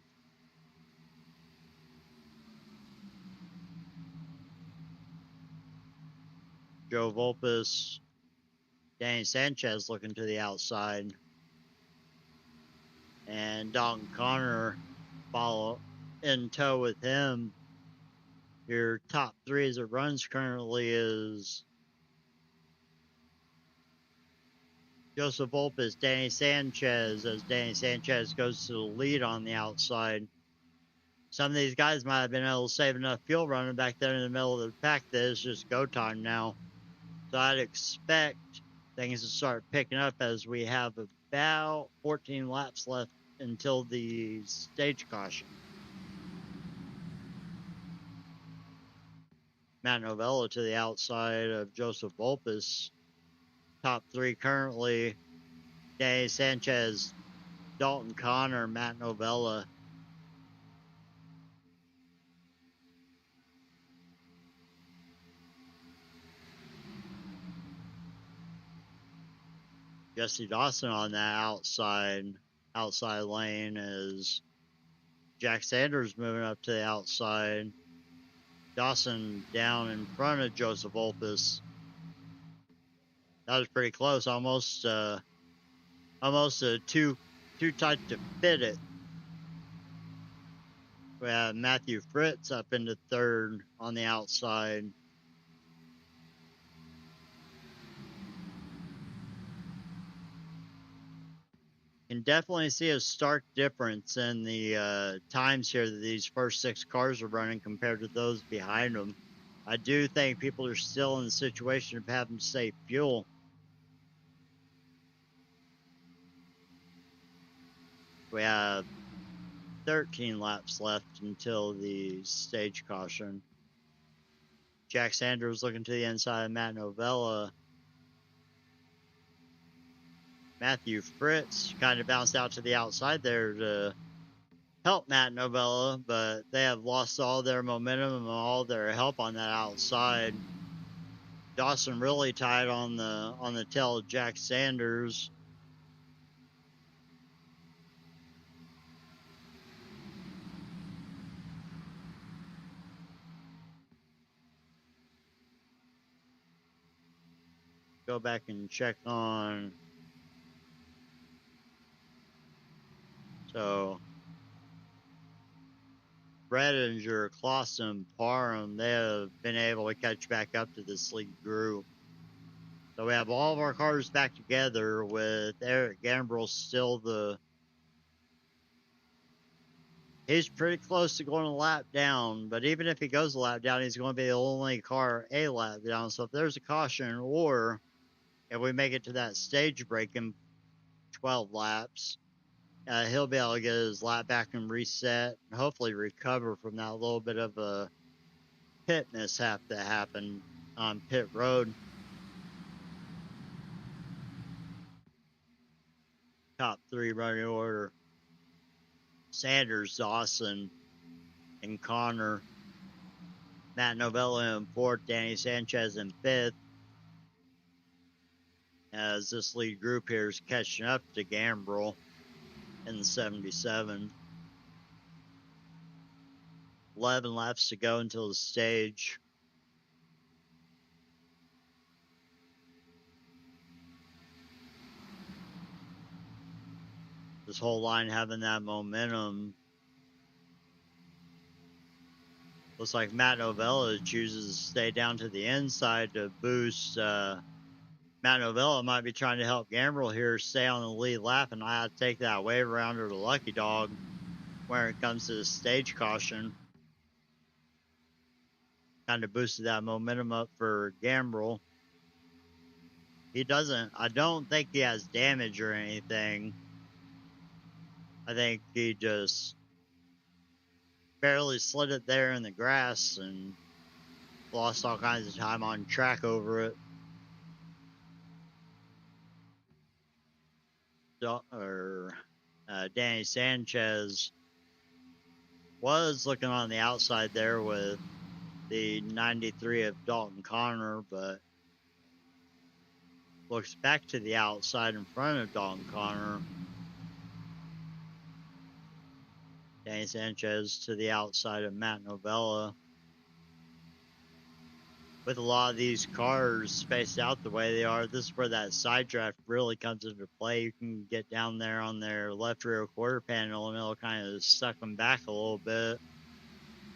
Joe Volpus, Danny Sanchez looking to the outside, and Dalton Connor follow in tow with him. Your top three as it runs currently is Joseph Volpus, Danny Sanchez, as Danny Sanchez goes to the lead on the outside. Some of these guys might have been able to save enough fuel running back there in the middle of the pack that it's just go time now. So I'd expect things to start picking up as we have about 14 laps left until the stage caution. Matt Novella to the outside of Joseph Volpus. Top three currently, Danny Sanchez, Dalton Connor, Matt Novella. Jesse Dawson on that outside lane as Jack Sanders moving up to the outside. Dawson down in front of Joseph Volpus. That was pretty close, almost too tight to fit it. We have Matthew Fritz up into third on the outside. Can definitely see a stark difference in the times here that these first six cars are running compared to those behind them. I do think people are still in the situation of having to save fuel. We have 13 laps left until the stage caution. Jack Sanders looking to the inside of Matt Novella. Matthew Fritz kind of bounced out to the outside there to help Matt Novella, but they have lost all their momentum and all their help on that outside. Dawson really tied on the tail of Jack Sanders. Go back and check on. So Redinger, Clausen, Parham, they have been able to catch back up to this lead group. So we have all of our cars back together with Eric Gambrel still he's pretty close to going a lap down, but even if he goes a lap down, he's going to be the only car a lap down. So if there's a caution, or if we make it to that stage break in 12 laps, he'll be able to get his lap back and reset and hopefully recover from that little bit of a pit mishap that happened on pit road. Top three running order: Sanders, Dawson, and Connor. Matt Novella in fourth, Danny Sanchez in fifth. As this lead group here is catching up to Gambrel in the 77. 11 laps to go until the stage. This whole line having that momentum. Looks like Matt Novella chooses to stay down to the inside to boost. Matt Novella might be trying to help Gambrill here stay on the lead lap, and I have to take that wave around to the lucky dog when it comes to the stage caution. Kind of boosted that momentum up for Gambrill. He doesn't, I don't think he has damage or anything. I think he just barely slid it there in the grass and lost all kinds of time on track over it. Danny Sanchez was looking on the outside there with the 93 of Dalton Connor, but looks back to the outside in front of Dalton Connor. Danny Sanchez to the outside of Matt Novella. With a lot of these cars spaced out the way they are, this is where that side draft really comes into play. You can get down there on their left rear quarter panel and it'll kind of suck them back a little bit,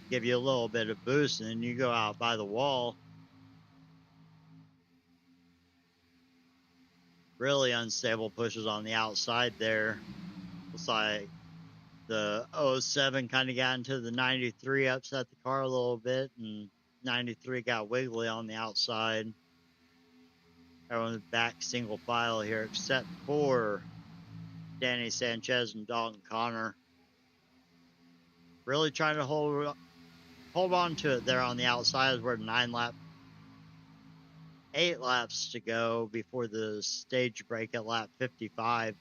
give you a little bit of boost, and then you go out by the wall. Really unstable pushes on the outside there. Looks like the 07 kind of got into the 93, upset the car a little bit, and 93 got wiggly on the outside. Everyone's back single file here except for Danny Sanchez and Dalton Connor. Really trying to hold on to it there on the outside as we're 8 laps to go before the stage break at lap 55.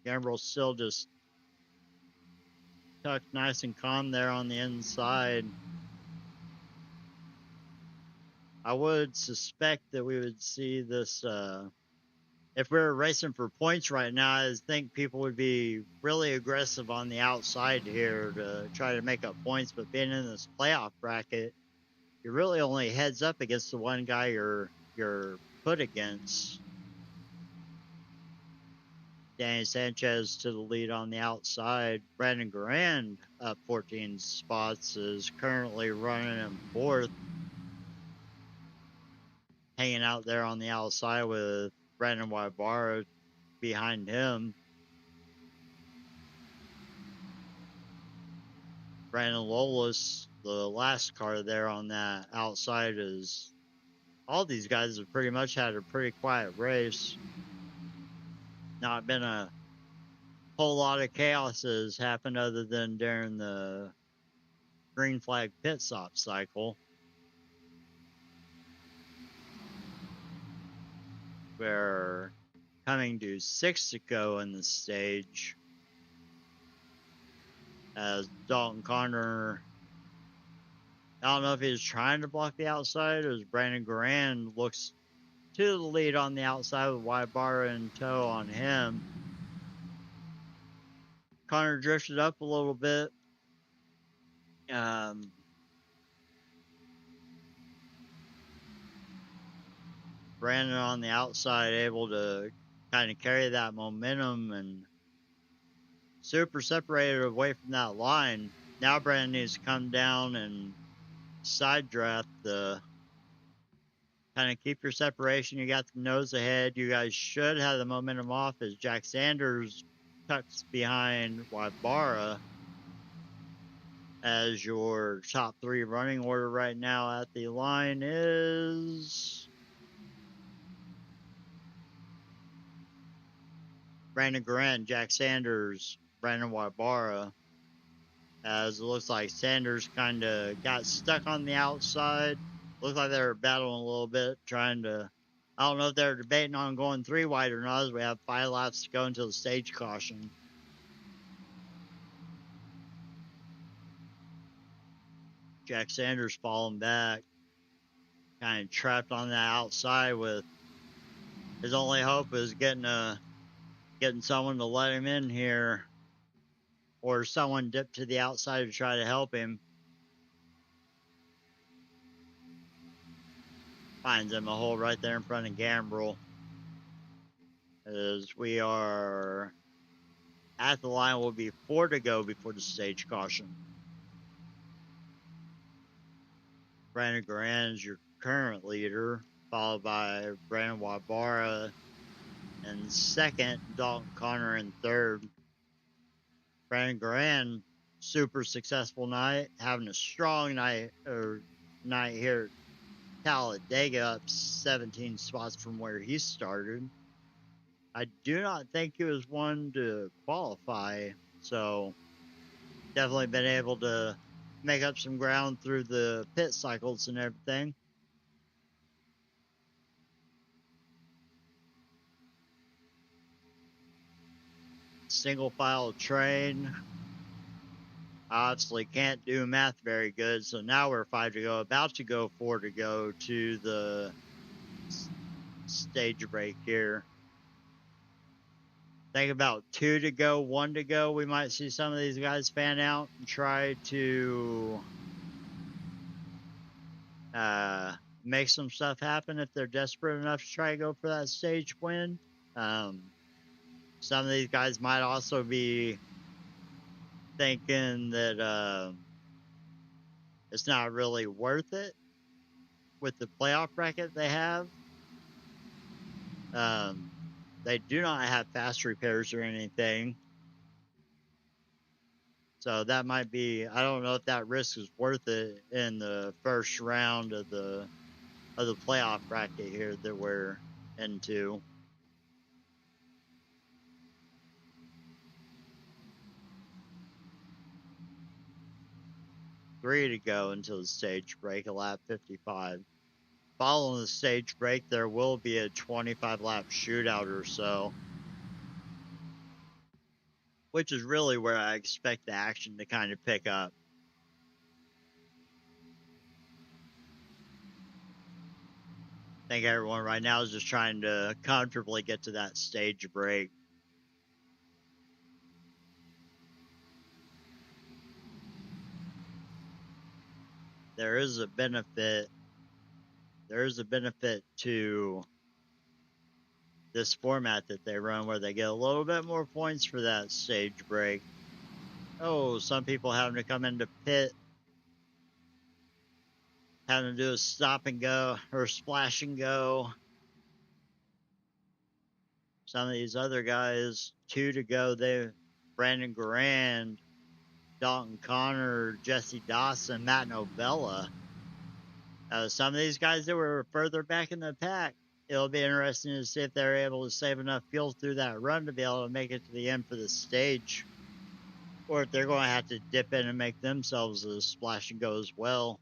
Gambrill still just tucked nice and calm there on the inside. I would suspect that we would see this, if we were racing for points right now, I think people would be really aggressive on the outside here to try to make up points, but being in this playoff bracket, you're really only heads up against the one guy you're put against. Danny Sanchez to the lead on the outside. Brandon Garand up 14 spots, is currently running in 4th. Hanging out there on the outside with Brandon Wybara behind him. Brandon Lolis, the last car there on that outside, is all these guys have pretty much had a pretty quiet race. Not been a whole lot of chaos has happened other than during the green flag pit stop cycle, we're coming to 6 to go in the stage as Dalton Connor, I don't know if he was trying to block the outside, as Brandon Garand looks to the lead on the outside with Wybara in tow on him. Connor drifted up a little bit. Brandon on the outside able to kind of carry that momentum and super separated away from that line. Now Brandon needs to come down and side draft the kind of keep your separation. You got the nose ahead. You guys should have the momentum off as Jack Sanders tucks behind Wybara as your top 3 running order right now at the line is Brandon Garand, Jack Sanders, Brandon Wybara, as it looks like Sanders kind of got stuck on the outside. Looks like they were battling a little bit, trying to, I don't know if they're debating on going 3 wide or not, as we have 5 laps to go until the stage caution. Jack Sanders falling back, kind of trapped on the outside with his only hope is getting someone to let him in here, or someone dip to the outside to try to help him. Finds him a hole right there in front of Gambrel. As we are at the line, will be 4 to go before the stage caution. Brandon Guerin is your current leader, followed by Brandon Wabara in second, Dalton Connor in third. Brandon Guerin, super successful night, having a strong night here at Talladega, up 17 spots from where he started. I do not think he was one to qualify, so definitely been able to make up some ground through the pit cycles and everything. Single file train. Obviously can't do math very good, so now we're 5 to go, about to go 4 to go to the stage break here. Think about 2 to go, 1 to go. We might see some of these guys fan out and try to make some stuff happen if they're desperate enough to try to go for that stage win. Some of these guys might also be thinking that it's not really worth it with the playoff bracket they have. They do not have fast repairs or anything. So that might be, I don't know if that risk is worth it in the first round of the playoff bracket here that we're into. Three to go until the stage break, a lap 55. Following the stage break, there will be a 25-lap shootout or so, which is really where I expect the action to kind of pick up. I think everyone right now is just trying to comfortably get to that stage break. There is a benefit to this format that they run where they get a little bit more points for that stage break. Oh, some people having to come into pit, having to do a stop and go or splash and go. Some of these other guys, 2 to go, Brandon Guerin, Dalton Connor, Jesse Dawson, Matt Novella. Some of these guys that were further back in the pack, it'll be interesting to see if they're able to save enough fuel through that run to be able to make it to the end for the stage, or if they're going to have to dip in and make themselves a splash and go as well.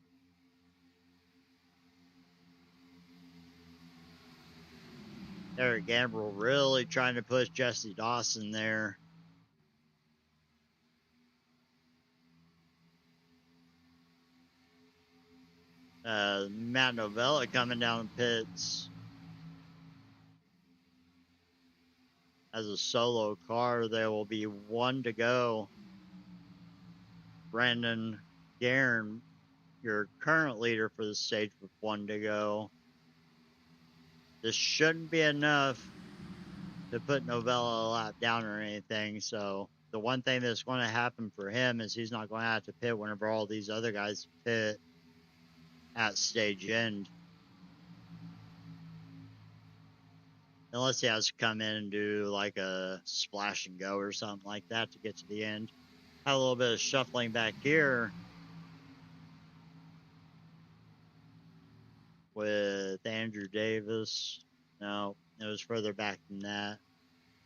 Eric Gambrel really trying to push Jesse Dawson there. Matt Novella coming down the pits as a solo car. There will be 1 to go. Brandon Guerin, your current leader for the stage, with 1 to go. This shouldn't be enough to put Novella a lap down or anything. So the one thing that's going to happen for him is he's not going to have to pit whenever all these other guys pit at stage end. Unless he has to come in and do like a splash and go or something like that to get to the end. Had a little bit of shuffling back here with Andrew Davis. No, it was further back than that.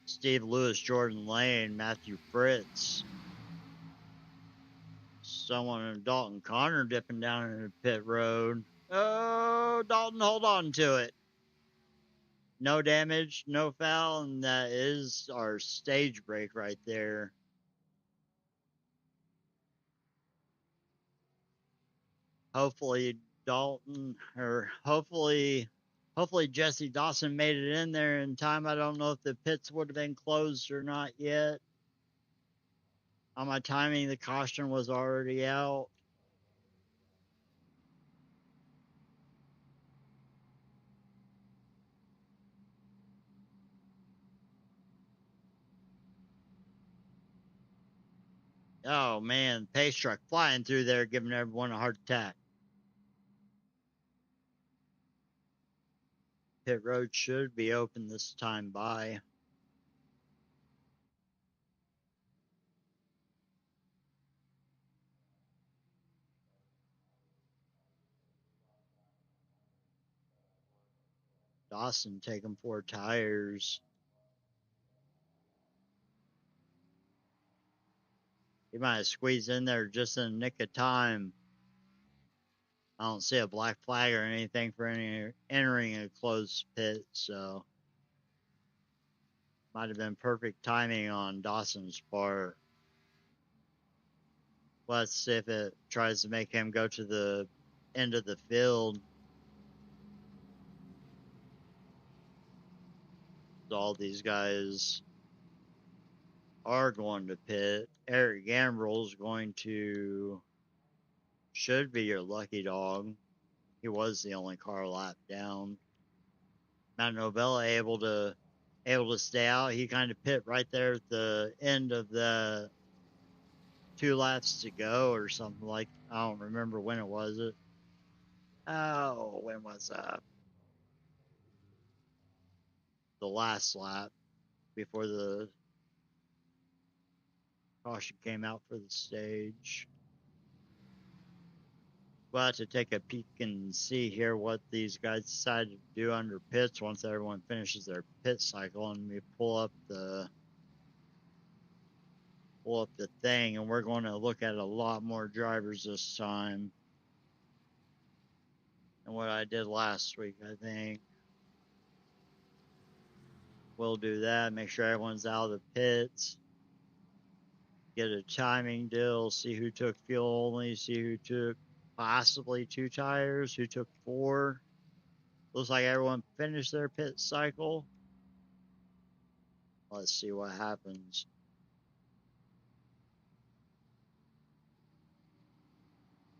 Steve Lewis, Jordan Lane, Matthew Fritz. Someone, Dalton Connor, dipping down in the pit road. Oh, Dalton, hold on to it. No damage, no foul, and that is our stage break right there. Hopefully Jesse Dawson made it in there in time. I don't know if the pits would have been closed or not yet. On my timing, the caution was already out. Oh man, pace truck flying through there, giving everyone a heart attack. Pit road should be open this time by. Dawson taking 4 tires. He might have squeezed in there just in the nick of time. I don't see a black flag or anything for entering a closed pit, so might have been perfect timing on Dawson's part. Let's see if it tries to make him go to the end of the field. All these guys are going to pit. Eric Gambrell's going to, should be your lucky dog. He was the only car lap down. Matt Novella able to stay out. He kind of pit right there at the end of the 2 laps to go or something like. I don't remember when it was. When was that? The last lap before the caution came out for the stage. We'll have to take a peek and see here what these guys decide to do under pits once everyone finishes their pit cycle. And we pull up the thing, and we're going to look at a lot more drivers this time than what I did last week, I think. We'll do that, make sure everyone's out of the pits, get a timing deal, see who took fuel only, see who took possibly 2 tires, who took 4. Looks like everyone finished their pit cycle. Let's see what happens.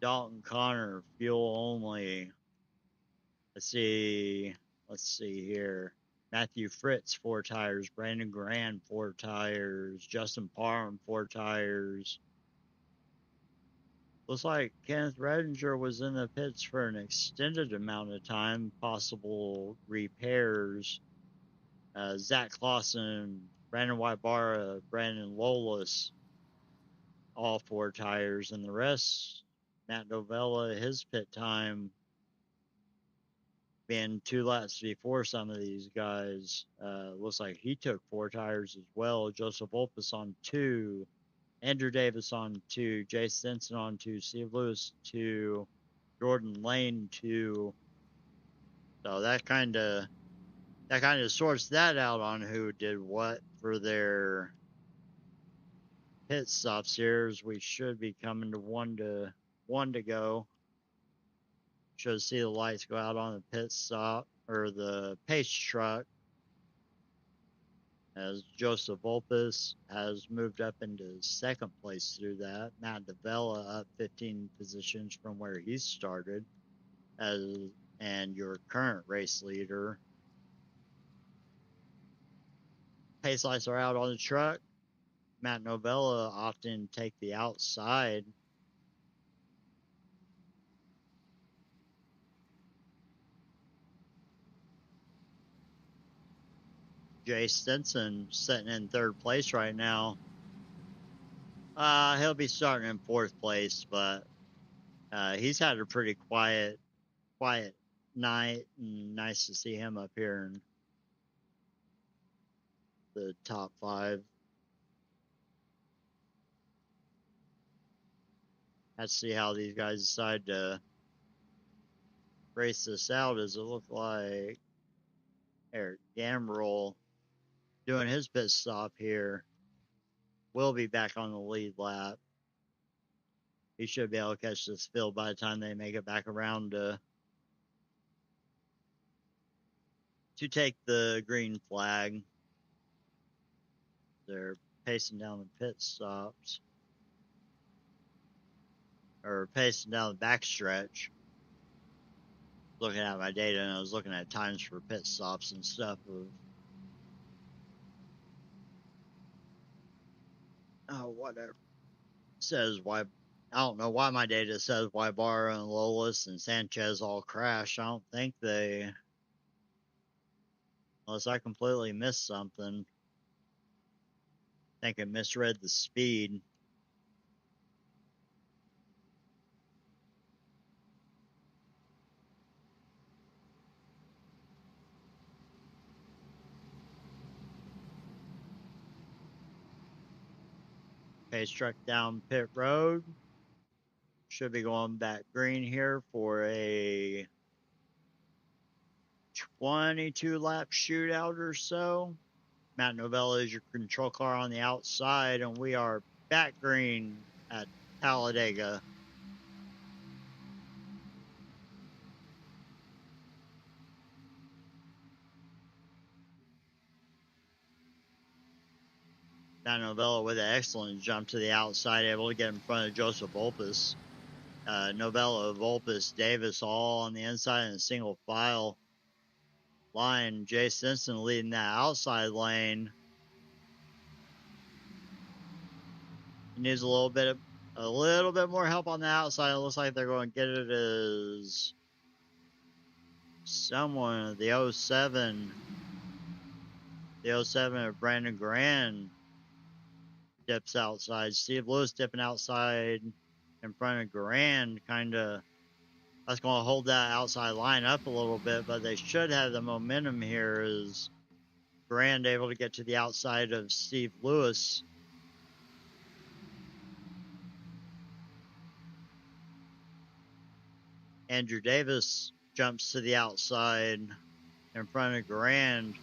Dalton Connor, fuel only. Let's see here. Matthew Fritz, 4 tires. Brandon Grand, 4 tires. Justin Parham, 4 tires. Looks like Kenneth Redinger was in the pits for an extended amount of time. Possible repairs. Zach Clausen, Brandon Wybara, Brandon Lolis, all 4 tires. And the rest, Matt Novella, his pit time being 2 laps before some of these guys. Looks like he took 4 tires as well. Joseph Opus on 2, Andrew Davis on 2, Jay Stinson on 2, Steve Lewis 2, Jordan Lane 2. So that kind of sorts that out on who did what for their pit stops here, as we should be coming to one to go. Should see the lights go out on the pit stop or the pace truck, as Joseph Volpus has moved up into 2nd place through that. Matt Davella up 15 positions from where he started, and your current race leader. Pace lights are out on the truck. Matt Novella often take the outside. Jay Stinson sitting in 3rd place right now. He'll be starting in 4th place, but he's had a pretty quiet night, and nice to see him up here in the top 5. Let's see how these guys decide to race this out. As it look like Eric Gambrell doing his pit stop here will be back on the lead lap. He should be able to catch this field by the time they make it back around to take the green flag. They're pacing down the pit stops. Or pacing down the backstretch. Looking at my data, and I was looking at times for pit stops and stuff of whatever. Says why I don't know why my data says why Barr and Lolis and Sanchez all crashed. I don't think they, unless I completely missed something. I think I misread the speed. Pace truck down pit road. Should be going back green here for a 22 lap shootout or so. Matt Novella is your control car on the outside, and we are back green at Talladega. Matt Novella with an excellent jump to the outside, able to get in front of Joseph Volpus. Novella, Volpus, Davis all on the inside in a single file line. Jay Simpson leading that outside lane. He needs a little bit more help on the outside. It looks like they're going to get it as someone, the 07 of Brandon Grand dips outside. Steve Lewis dipping outside in front of Grand, kind of. That's going to hold that outside line up a little bit, but they should have the momentum here as Grand able to get to the outside of Steve Lewis. Andrew Davis jumps to the outside in front of Grand.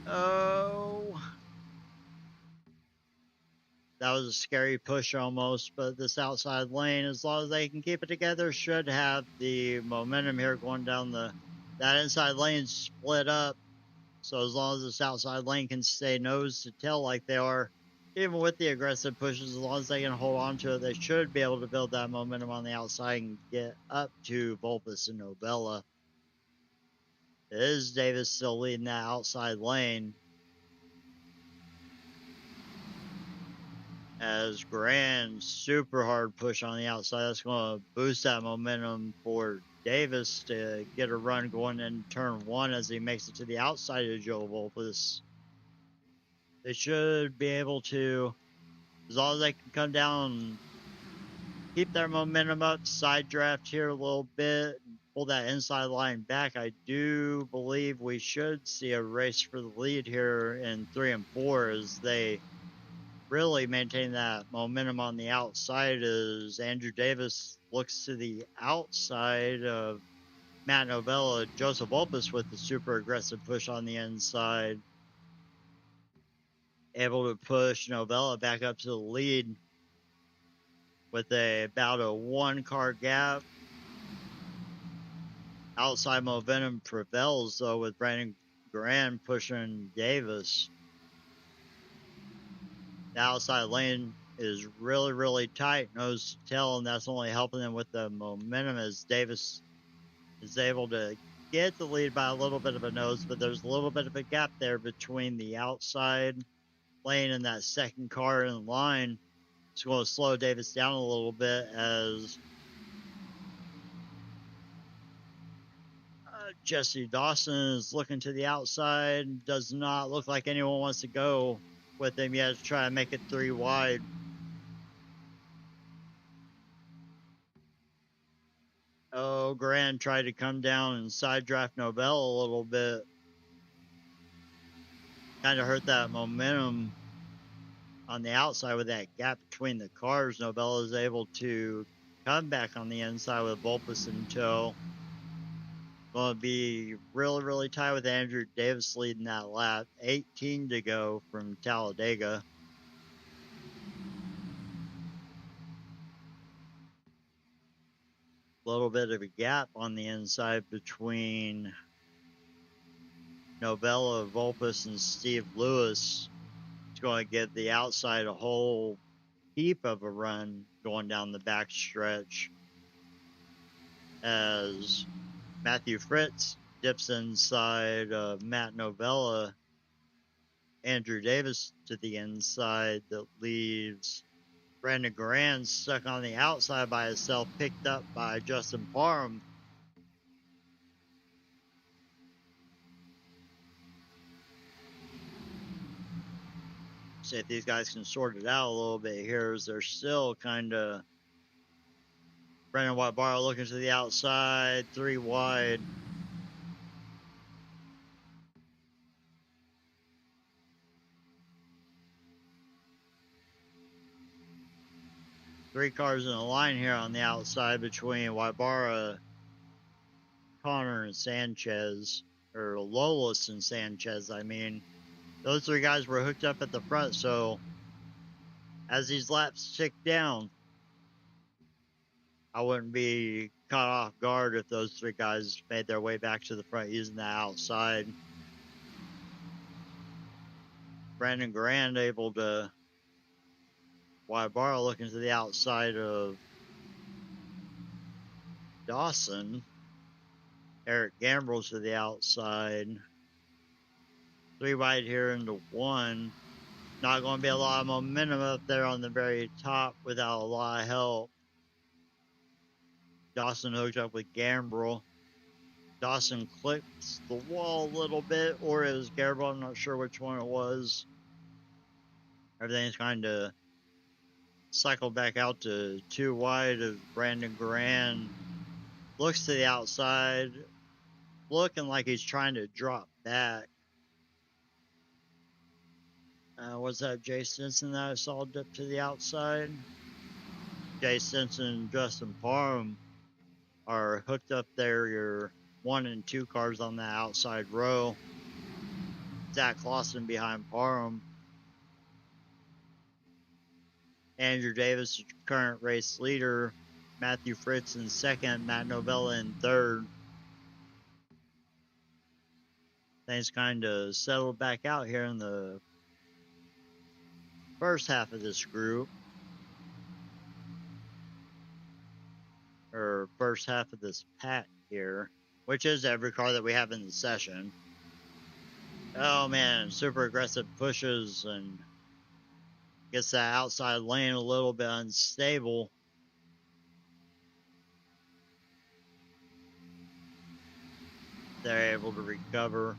Oh, that was a scary push almost, but this outside lane, as long as they can keep it together, should have the momentum here going down that inside lane split up. So as long as this outside lane can stay nose to tail like they are, even with the aggressive pushes, as long as they can hold on to it, they should be able to build that momentum on the outside and get up to Volpus and Novella. It is Davis still leading that outside lane. As Grand super hard push on the outside, that's going to boost that momentum for Davis to get a run going in turn one as he makes it to the outside of Joe Volpus. They should be able to, as long as they can come down and keep their momentum up, side draft here a little bit, pull that inside line back. I do believe we should see a race for the lead here in 3 and 4 as they really maintain that momentum on the outside as Andrew Davis looks to the outside of Matt Novella, Joseph Volpus with the super aggressive push on the inside. Able to push Novella back up to the lead with about a 1 car gap. Outside momentum prevails though with Brandon Grand pushing Davis. The outside lane is really, really tight, nose to tail, and that's only helping them with the momentum as Davis is able to get the lead by a little bit of a nose, but there's a little bit of a gap there between the outside lane and that second car in line. It's going to slow Davis down a little bit as Jesse Dawson is looking to the outside. Does not look like anyone wants to go with him yet to try and make it 3 wide. Oh, Grand tried to come down and side draft Novell a little bit. Kind of hurt that momentum on the outside with that gap between the cars. Novell is able to come back on the inside with Volpus in tow. Going to be really, really tight with Andrew Davis leading that lap. 18 to go from Talladega. little bit of a gap on the inside between Novella, Volpus, and Steve Lewis. It's going to give the outside a whole heap of a run going down the back stretch as Matthew Fritz dips inside Matt Novella, Andrew Davis to the inside. That leaves Brandon Garand stuck on the outside by himself, picked up by Justin Parham. See if these guys can sort it out a little bit here, as they're still kind of Brandon Whitebaro looking to the outside, 3 wide. Three cars in a line here on the outside between Whitebaro, Connor, and Sanchez, or Lolis and Sanchez, I mean. Those three guys were hooked up at the front, so as these laps tick down, I wouldn't be caught off guard if those three guys made their way back to the front using the outside. Brandon Garand able to Whitebaro looking to the outside of Dawson. Eric Gambrell to the outside. 3 wide here into 1. Not going to be a lot of momentum up there on the very top without a lot of help. Dawson hooked up with Gambrell. Dawson clicks the wall a little bit, or it was Gambrell, I'm not sure which one it was. Everything's kind of cycled back out to 2 wide of Brandon Garand. Looks to the outside, looking like he's trying to drop back. Was that Jay Stinson that I saw dip to the outside? Jay Stinson and Justin Parham are hooked up there. Your 1 and 2 cars on the outside row. Zach Clausen behind Parham. Andrew Davis, current race leader. Matthew Fritz in second. Matt Novella in third. Things kind of settled back out here in the first half of this group. Or first half of this pack here, which is every car that we have in the session. Oh man, super aggressive pushes and gets that outside lane a little bit unstable. They're able to recover.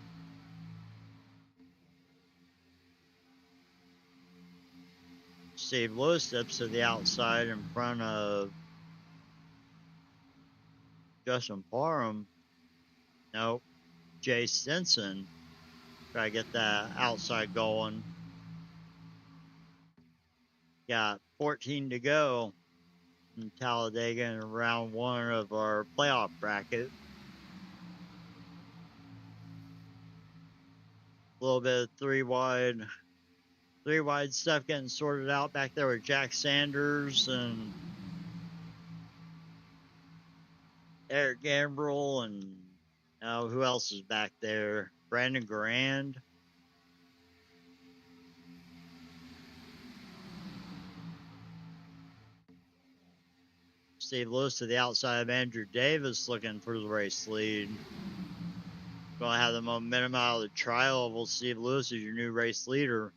Steve Lewis steps to the outside in front of Justin Parham. Nope. Jay Stinson. Try to get that outside going. Got 14 to go in Talladega in round 1 of our playoff bracket. A little bit of 3 wide stuff getting sorted out back there with Jack Sanders and Eric Gambrell and who else is back there? Brandon Garand. Steve Lewis to the outside of Andrew Davis looking for the race lead. Going to have the momentum out of the tri-oval. Steve Lewis is your new race leader.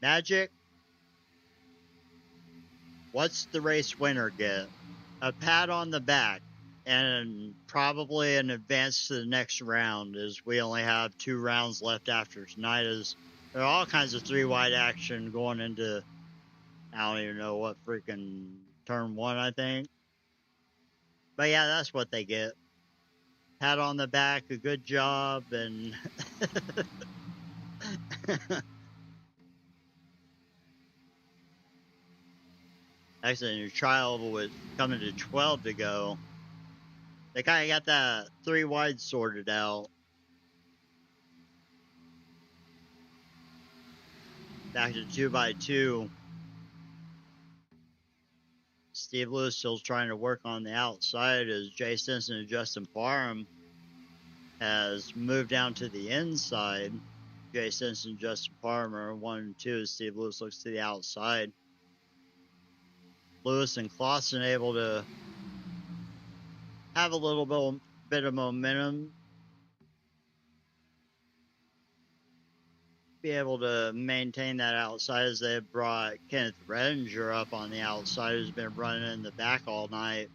Magic, what's the race winner get? A pat on the back and probably an advance to the next round, as we only have 2 rounds left after tonight. As there are all kinds of 3 wide action going into, I don't even know what freaking turn 1, I think. But yeah, that's what they get. Pat on the back, a good job, and actually your trial was coming to 12 to go. They kind of got that 3 wide sorted out. Back to 2x2. Steve Lewis still trying to work on the outside as Jay Stinson and Justin Parham has moved down to the inside. Jay Stinson and Justin Parham are 1 and 2 as Steve Lewis looks to the outside. Lewis and Clausen able to have a little bit of momentum. Be able to maintain that outside as they brought Kenneth Redinger up on the outside, who's been running in the back all night.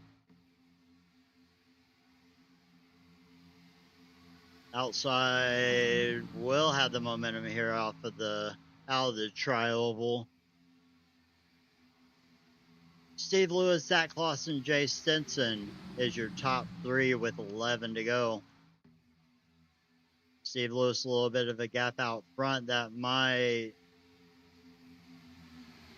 Outside will have the momentum here out of the tri-oval. Steve Lewis, Zach Clausen, Jay Stinson is your top 3 with 11 to go. Steve Lewis a little bit of a gap out front that might...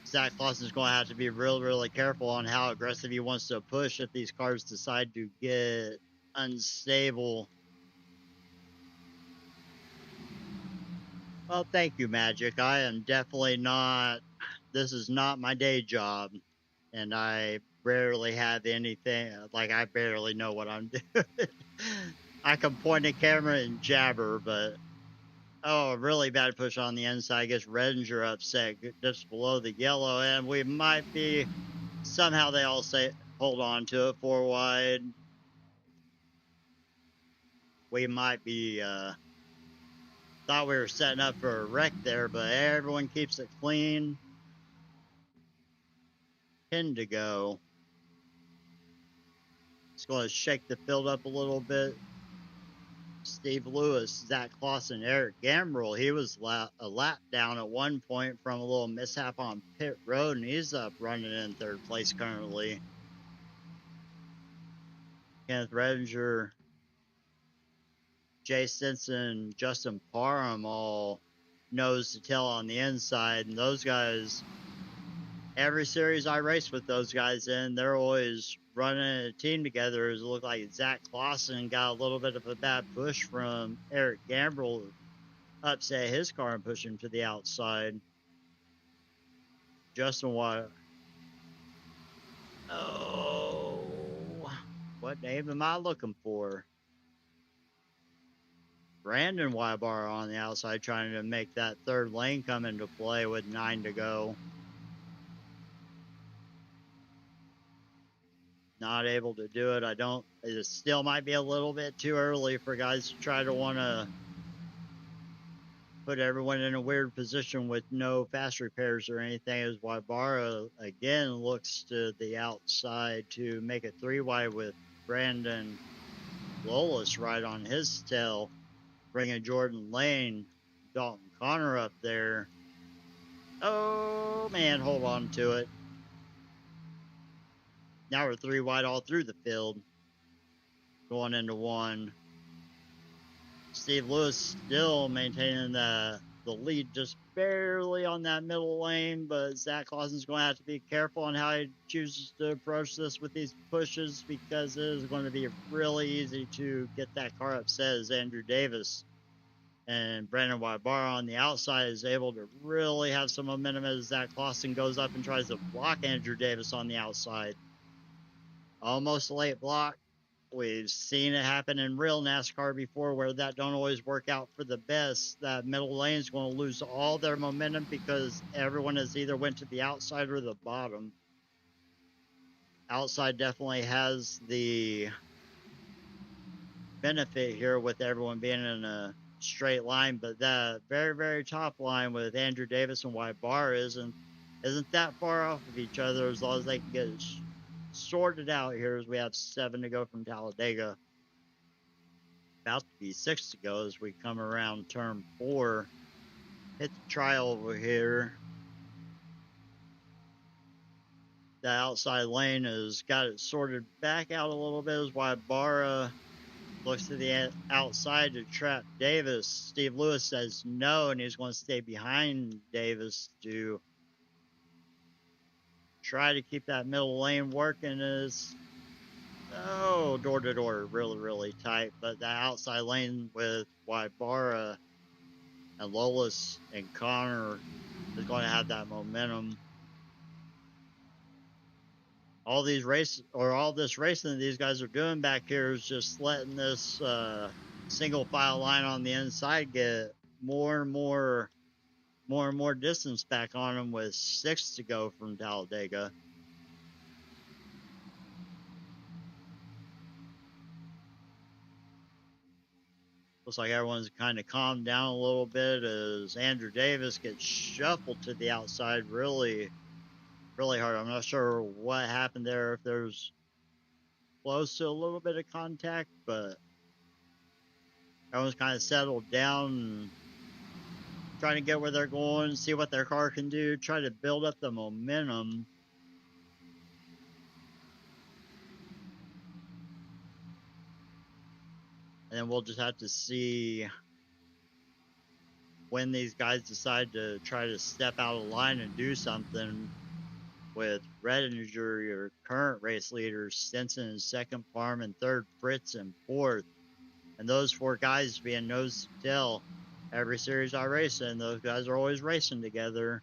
Zach Clausen's going to have to be really careful on how aggressive he wants to push if these cars decide to get unstable. Well, thank you, Magic. I am definitely not... This is not my day job, and I rarely have anything... Like, I barely know what I'm doing. I can point a camera and jabber, but... Oh, a really bad push on the inside. Gets Redinger upset just below the yellow, and we might be... Somehow they all say, hold on to it, 4 wide. We might be... Thought we were setting up for a wreck there, but everyone keeps it clean. 10 to go. It's going to shake the field up a little bit. Steve Lewis, Zach Clausen, Eric Gambrill. He was a lap down at one point from a little mishap on pit road, and he's up running in 3rd place currently. Kenneth Redinger, Jay Stinson, Justin Parham all nose to tail on the inside, and those guys, every series I race with those guys in, they're always running a team together. It looked like Zach Clausen got a little bit of a bad push from Eric Gambrill, upset his car and push him to the outside. Justin Watt. Oh, what name am I looking for? Brandon Wybar on the outside trying to make that 3rd lane come into play with 9 to go. Not able to do it. It still might be a little bit too early for guys to try to want to put everyone in a weird position with no fast repairs or anything, as Wybara again looks to the outside to make a 3 wide with Brandon Lolis right on his tail, bringing Jordan Lane, Dalton Connor up there. Oh man, hold on to it. Now we're 3 wide all through the field, going into 1. Steve Lewis still maintaining the lead just barely on that middle lane, but Zach Clausen's going to have to be careful on how he chooses to approach this with these pushes, because it is going to be really easy to get that car upset as Andrew Davis and Brandon Wybar on the outside is able to really have some momentum as Zach Clausen goes up and tries to block Andrew Davis on the outside. Almost a late block. We've seen it happen in real NASCAR before where that don't always work out for the best. That middle lane is going to lose all their momentum because everyone has either went to the outside or the bottom. Outside definitely has the benefit here with everyone being in a straight line, but that very top line with Andrew Davis and Wybar isn't that far off of each other, as long as they can get it sorted out here, as we have 7 to go from Talladega. About to be 6 to go as we come around turn 4. Hit the trial over here. The outside lane has got it sorted back out a little bit as Wybara looks to the outside to trap Davis. Steve Lewis says no, and he's going to stay behind Davis to try to keep that middle lane working. Door to door, really tight, but the outside lane with Wybara And Lolis and Connor is going to have that momentum. All this racing that these guys are doing back here is just letting this single file line on the inside get more and more distance back on them with 6 to go from Talladega. Looks like everyone's kind of calmed down a little bit as Andrew Davis gets shuffled to the outside really hard. I'm not sure what happened there, if there's close to a little bit of contact, but everyone's kind of settled down and trying to get where they're going, see what their car can do, try to build up the momentum. And then we'll just have to see when these guys decide to try to step out of line and do something, with Redinger, your current race leaders, Stinson in second, Parham in third, Fritz in fourth. And those 4 guys being nose to tail every series iRacing. Those guys are always racing together.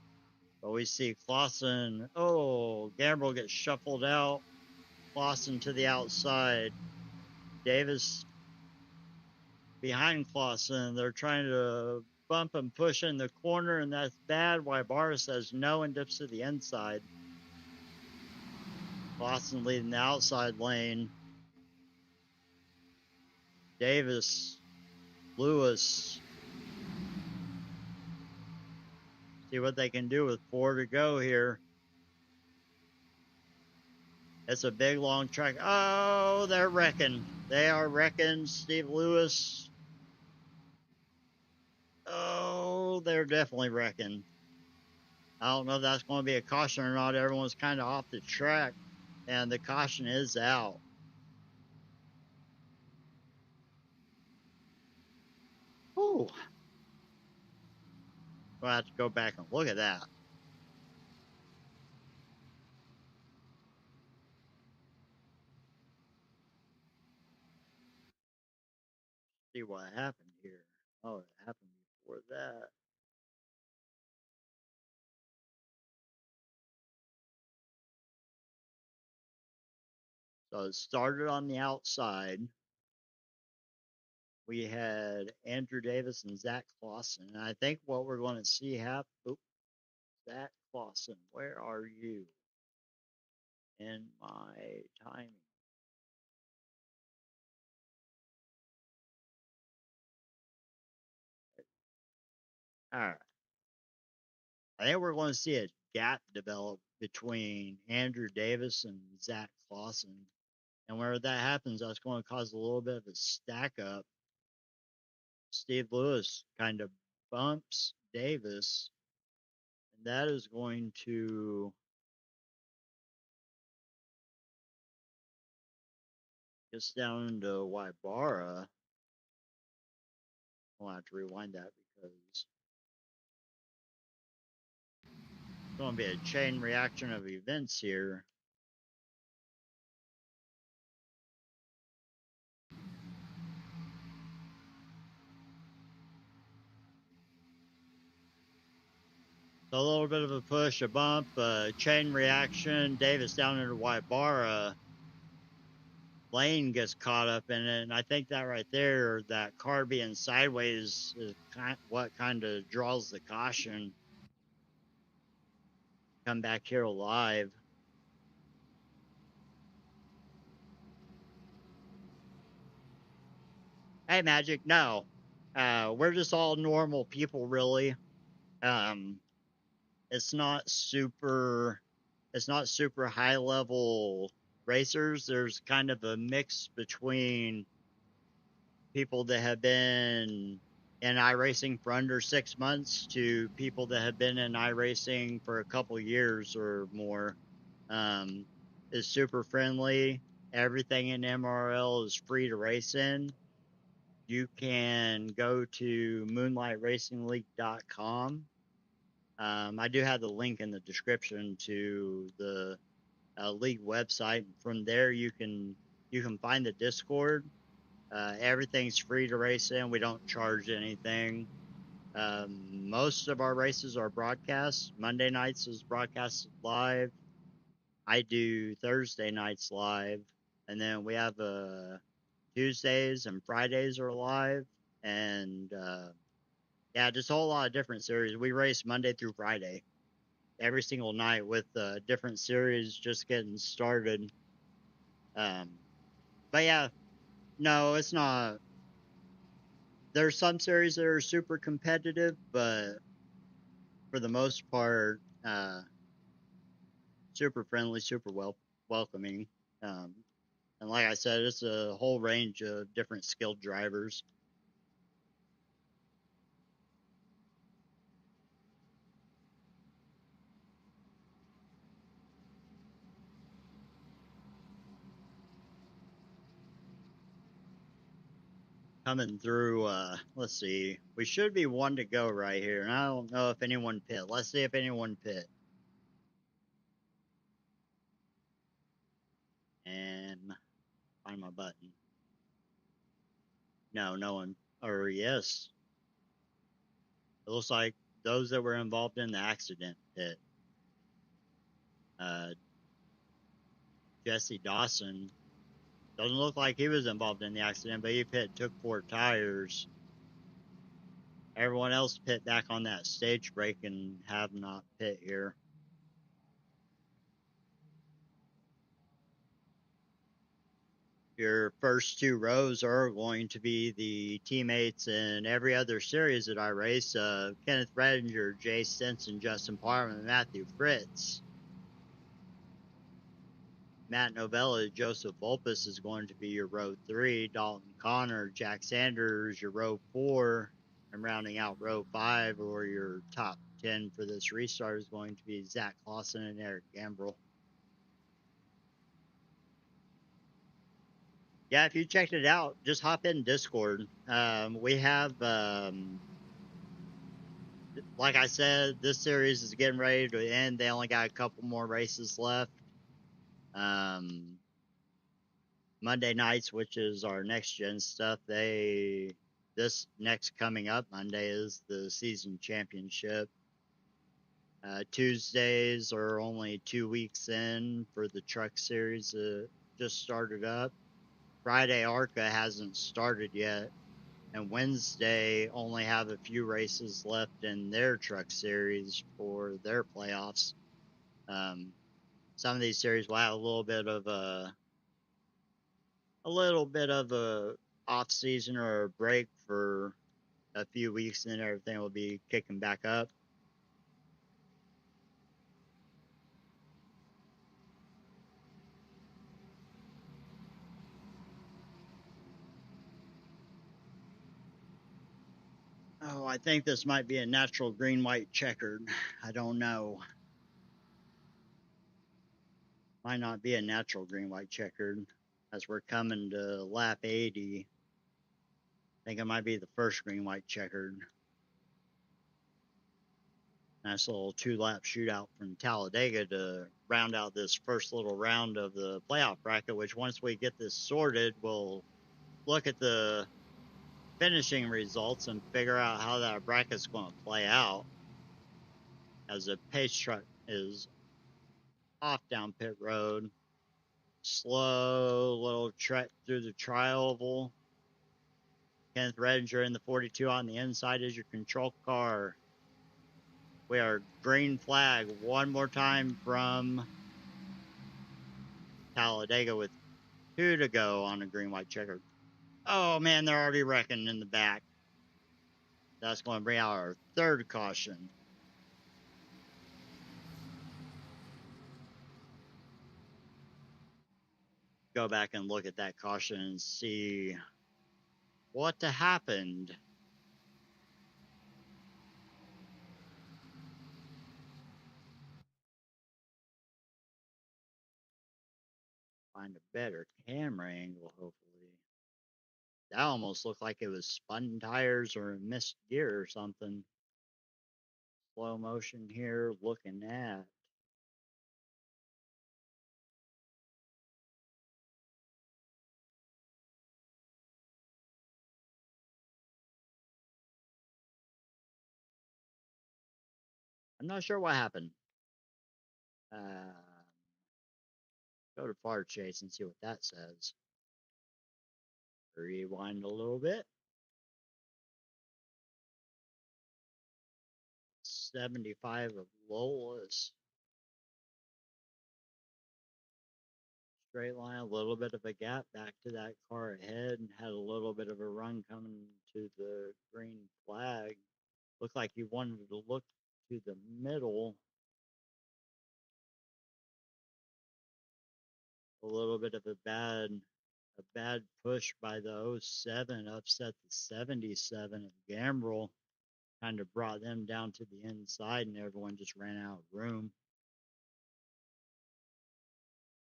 But we see Clausen, Gambrill gets shuffled out. Clausen to the outside. Davis behind Clausen. They're trying to bump and push in the corner, and that's bad. Wybara says no and dips to the inside. Clausen leading the outside lane. Davis, Lewis. See what they can do with 4 to go here. It's a big, long track. Oh, they're wrecking. They are wrecking. Steve Lewis. Oh, they're definitely wrecking. I don't know if that's going to be a caution or not. Everyone's kind of off the track, and the caution is out. Ooh. We'll have to go back and look at that. See what happened here. Oh, it happened before that. So it started on the outside. We had Andrew Davis and Zach Clausen. And I think what we're going to see happen. Zach Clausen, where are you in my timing? All right. I think we're going to see a gap develop between Andrew Davis and Zach Clausen. And whenever that happens, that's going to cause a little bit of a stack up. Steve Lewis kind of bumps Davis, and that is going to get us down into Wybara. I'll have to rewind that because it's going to be a chain reaction of events here. So a little bit of a push, a bump, a chain reaction. Davis down into Wybara. Lane gets caught up in it, and I think that right there, that car being sideways, is what kind of draws the caution. Come back here alive. Hey, Magic, no. We're just all normal people, really. It's not super high level racers. There's kind of a mix between people that have been in iRacing for under 6 months to people that have been in iRacing for a couple years or more. Is super friendly. Everything in MRL is free to race in. You can go to moonlightracingle.com. I do have the link in the description to the league website. From there, you can find the Discord. Everything's free to race in. We don't charge anything. Most of our races are broadcast. Monday nights is broadcasted live. I do Thursday nights live, and then we have Tuesdays and Fridays are live, and yeah, just a whole lot of different series. We race Monday through Friday, every single night with different series just getting started. But yeah, no, it's not. There's some series that are super competitive, but for the most part, super friendly, super welcoming. Um, and like I said, it's a whole range of different skilled drivers. Coming through, let's see, we should be one to go right here, and I don't know if anyone pit. Let's see if anyone pit. And find my button. No, no one. Or yes, it looks like those that were involved in the accident pit. Uh, Jesse Dawson doesn't look like he was involved in the accident, but he pit, took 4 tires. Everyone else pit back on that stage break and have not pit here. Your first 2 rows are going to be the teammates in every other series that I race. Kenneth Redinger, Jay Stinson, Justin Parham, and Matthew Fritz. Matt Novella, Joseph Volpus is going to be your row 3. Dalton Connor, Jack Sanders, your row 4. And rounding out row 5, or your top 10 for this restart, is going to be Zach Clausen and Eric Gambrell. Yeah, if you checked it out, just hop in Discord. We have, like I said, this series is getting ready to end. They only got a couple more races left. Monday nights, which is our next gen stuff, this next coming up Monday is the season championship. Tuesdays are only 2 weeks in for the truck series that just started up. Friday ARCA hasn't started yet, and Wednesday only have a few races left in their truck series for their playoffs. Some of these series will have a little bit of a off season or a break for a few weeks, and then everything will be kicking back up. Oh, I think this might be a natural green white checkered. I don't know. Might not be a natural green white checkered, as we're coming to lap 80. I think it might be the first green white checkered. Nice little 2-lap shootout from Talladega to round out this first little round of the playoff bracket, which once we get this sorted, we'll look at the finishing results and figure out how that bracket's going to play out, as the pace truck is off down pit road. Slow little trek through the tri-oval. Kenneth Redinger in the 42 on the inside is your control car. We are green flag one more time from Talladega with 2 to go on a green white checker. Oh man, they're already wrecking in the back. That's going to bring out our 3rd caution. Go back and look at that caution and see what happened. Find a better camera angle, hopefully. That almost looked like it was spun tires or a missed gear or something. Slow motion here, looking at. I'm not sure what happened. Go to Far Chase and see what that says. Rewind a little bit. 75 of Lola's. Straight line, a little bit of a gap back to that car ahead, and had a little bit of a run coming to the green flag. Looked like he wanted to look to the middle. A little bit of a bad push by the 07, upset the 77 of Gambrel. Kind of brought them down to the inside, and everyone just ran out of room.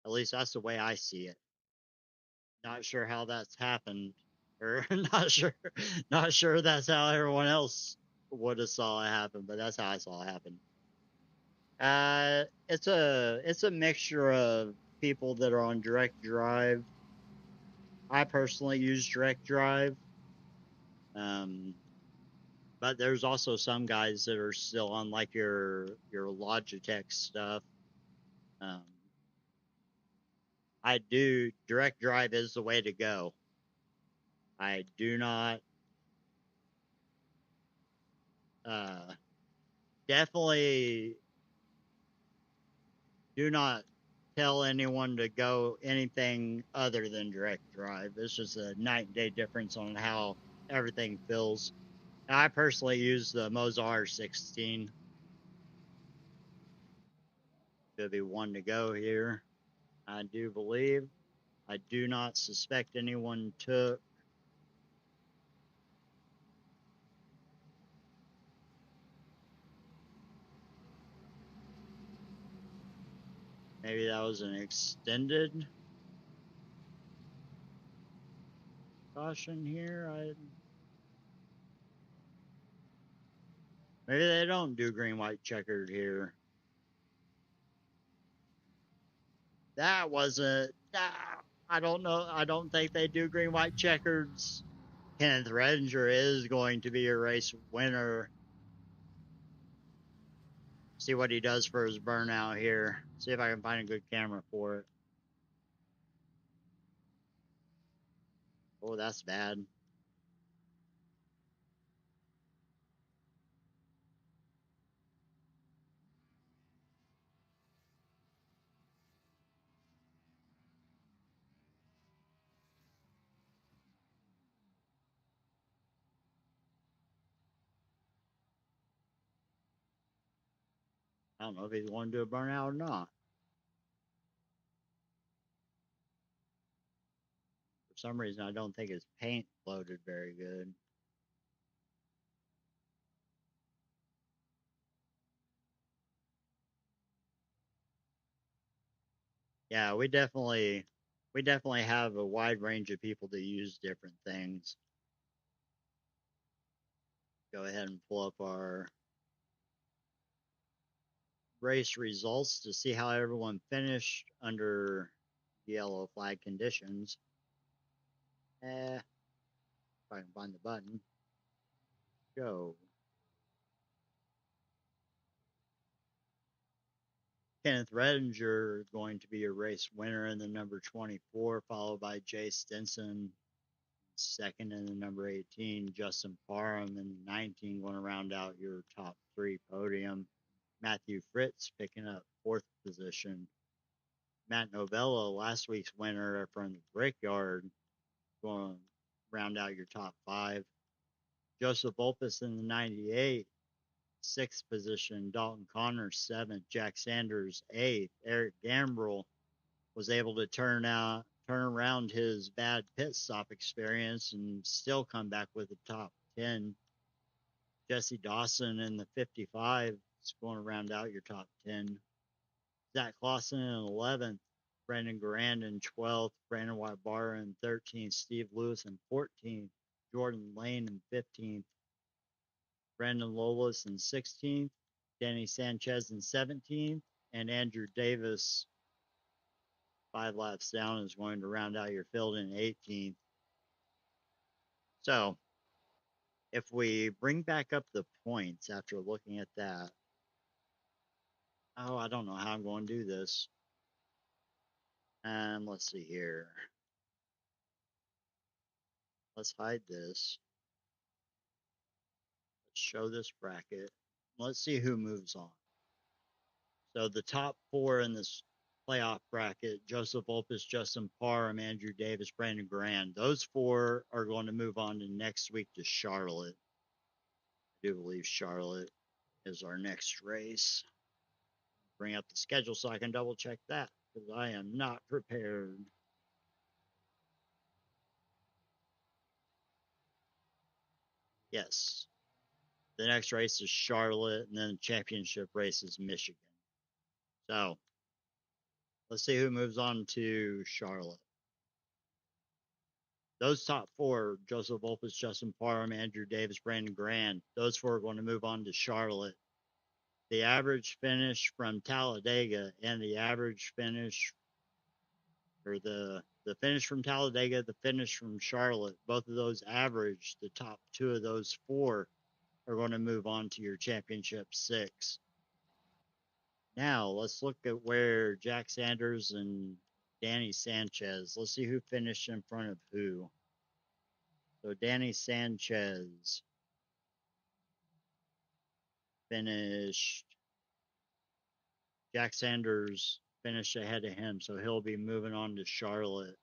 At least that's the way I see it. Not sure how that's happened, or not sure that's how everyone else would have saw it happen, but that's how I saw it happen. It's a mixture of people that are on direct drive. I personally use direct drive, but there's also some guys that are still on like your Logitech stuff. I do direct drive is the way to go. I do not definitely do not tell anyone to go anything other than direct drive. It's just a night and day difference on how everything feels. I personally use the Mozart 16. Should be one to go here, I do believe. I do not suspect anyone took. Maybe that was an extended caution here. Maybe they don't do green, white, checkered here. That wasn't. I don't know. I don't think they do green, white, checkers. Kenneth Redinger is going to be a race winner. See what he does for his burnout here. See if I can find a good camera for it. Oh, that's bad. I don't know if he's going to do a burnout or not. For some reason, I don't think his paint loaded very good. Yeah, we definitely have a wide range of people that use different things. Go ahead and pull up our race results to see how everyone finished under yellow flag conditions. If I can find the button. Go. Kenneth Redinger going to be a race winner in the number 24, followed by Jay Stinson, second in the number 18. Justin Parham in the 19 going to round out your top three podium. Matthew Fritz picking up fourth position. Matt Novello, last week's winner from the Brickyard, going to round out your top five. Joseph Volpus in the 98, sixth position. Dalton Connors, seventh. Jack Sanders, eighth. Eric Gambrel was able to turn around his bad pit stop experience and still come back with the top 10. Jesse Dawson in the 55 is going to round out your top 10. Zach Clausen in 11th. Brandon Garand in 12th. Brandon White-Barr in 13th. Steve Lewis in 14th. Jordan Lane in 15th. Brandon Lolis in 16th. Danny Sanchez in 17th. And Andrew Davis, 5 laps down, is going to round out your field in 18th. So, if we bring back up the points after looking at that, Oh, I don't know how I'm going to do this. And let's see here. Let's hide this. Let's show this bracket. Let's see who moves on. So the top four in this playoff bracket, Joseph Volpus, Justin Parham, Andrew Davis, Brandon Grant, those four are going to move on to next week to Charlotte. I do believe Charlotte is our next race. Bring up the schedule so I can double check that because I am not prepared. Yes. The next race is Charlotte, and then the championship race is Michigan. So let's see who moves on to Charlotte. Those top four, Joseph Volpus, Justin Parham, Andrew Davis, Brandon Grant, those four are going to move on to Charlotte. The average finish from Talladega and the average finish, or the finish from Talladega, the finish from Charlotte, both of those average, the top two of those four are going to move on to your championship six. Now, let's look at where Jack Sanders and Danny Sanchez, let's see who finished in front of who. So Danny Sanchez finished, Jack Sanders finished ahead of him, so he'll be moving on to Charlotte.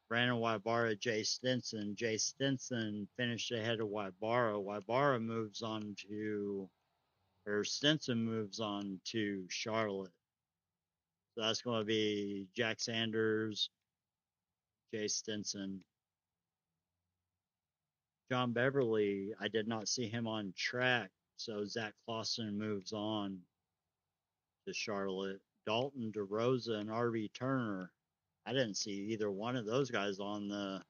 Brandon Wybara, Jay Stinson. Jay Stinson finished ahead of Wybara. Wybara moves on to, or Stinson moves on to Charlotte. So that's going to be Jack Sanders, Jay Stinson. John Beverly, I did not see him on track, so Zach Clausen moves on to Charlotte. Dalton DeRosa and RV Turner, I didn't see either one of those guys on the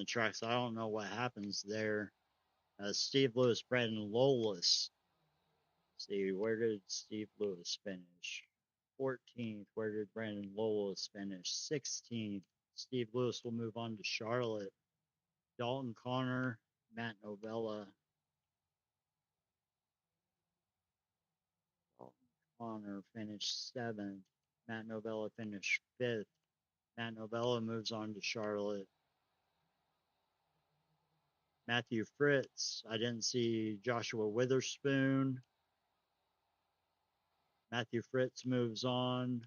track, so I don't know what happens there. Steve Lewis, Brandon Lowless. See, where did Steve Lewis finish? 14th. Where did Brandon Lowless finish? 16th. Steve Lewis will move on to Charlotte. Dalton Connor, Matt Novella. Dalton Connor finished 7th. Matt Novella finished 5th. Matt Novella moves on to Charlotte. Matthew Fritz. I didn't see Joshua Witherspoon. Matthew Fritz moves on.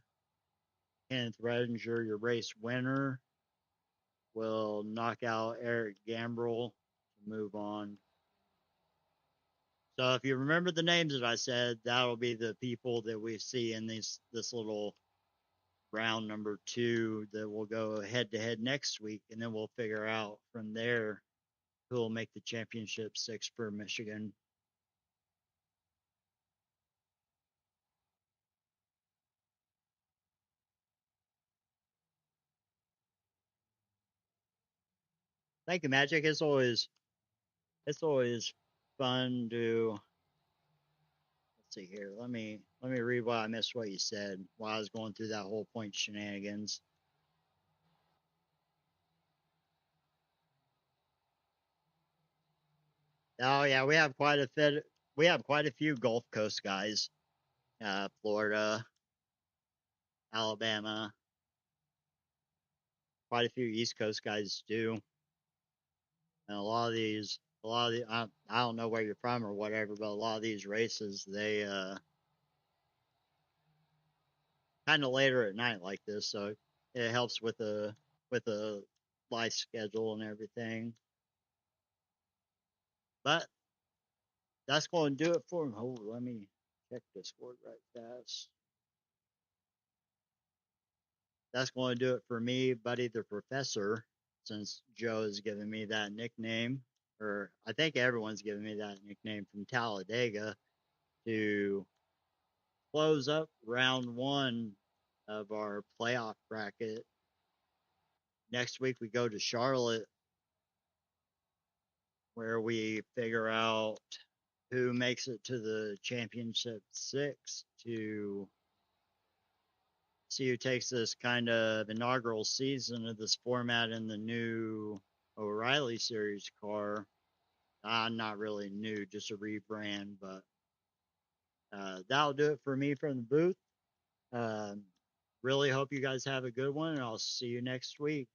Kenneth Redinger, your race winner, will knock out Eric Gambrell to move on. So if you remember the names that I said, that'll be the people that we see in this little round number 2 that will go head to head next week, and then we'll figure out from there who will make the championship 6 for Michigan. Thank you, Magic. It's always fun to, let's see here. Let me read what I missed what you said while I was going through that whole point shenanigans. Oh yeah, we have quite a few Gulf Coast guys. Florida, Alabama, quite a few East Coast guys too. And a lot of I don't know where you're from or whatever, but a lot of these races, they kind of later at night like this, so it helps with the life schedule and everything. But that's going to do it for me. Oh, let me check Discord right fast. That's going to do it for me, Buddy the Professor, since Joe has given me that nickname, or I think everyone's given me that nickname from Talladega, to close up round 1 of our playoff bracket. Next week we go to Charlotte, where we figure out who makes it to the championship 6 to see who takes this kind of inaugural season of this format in the new O'Reilly Series car. Not really new, just a rebrand, but that'll do it for me from the booth. Really hope you guys have a good one, and I'll see you next week.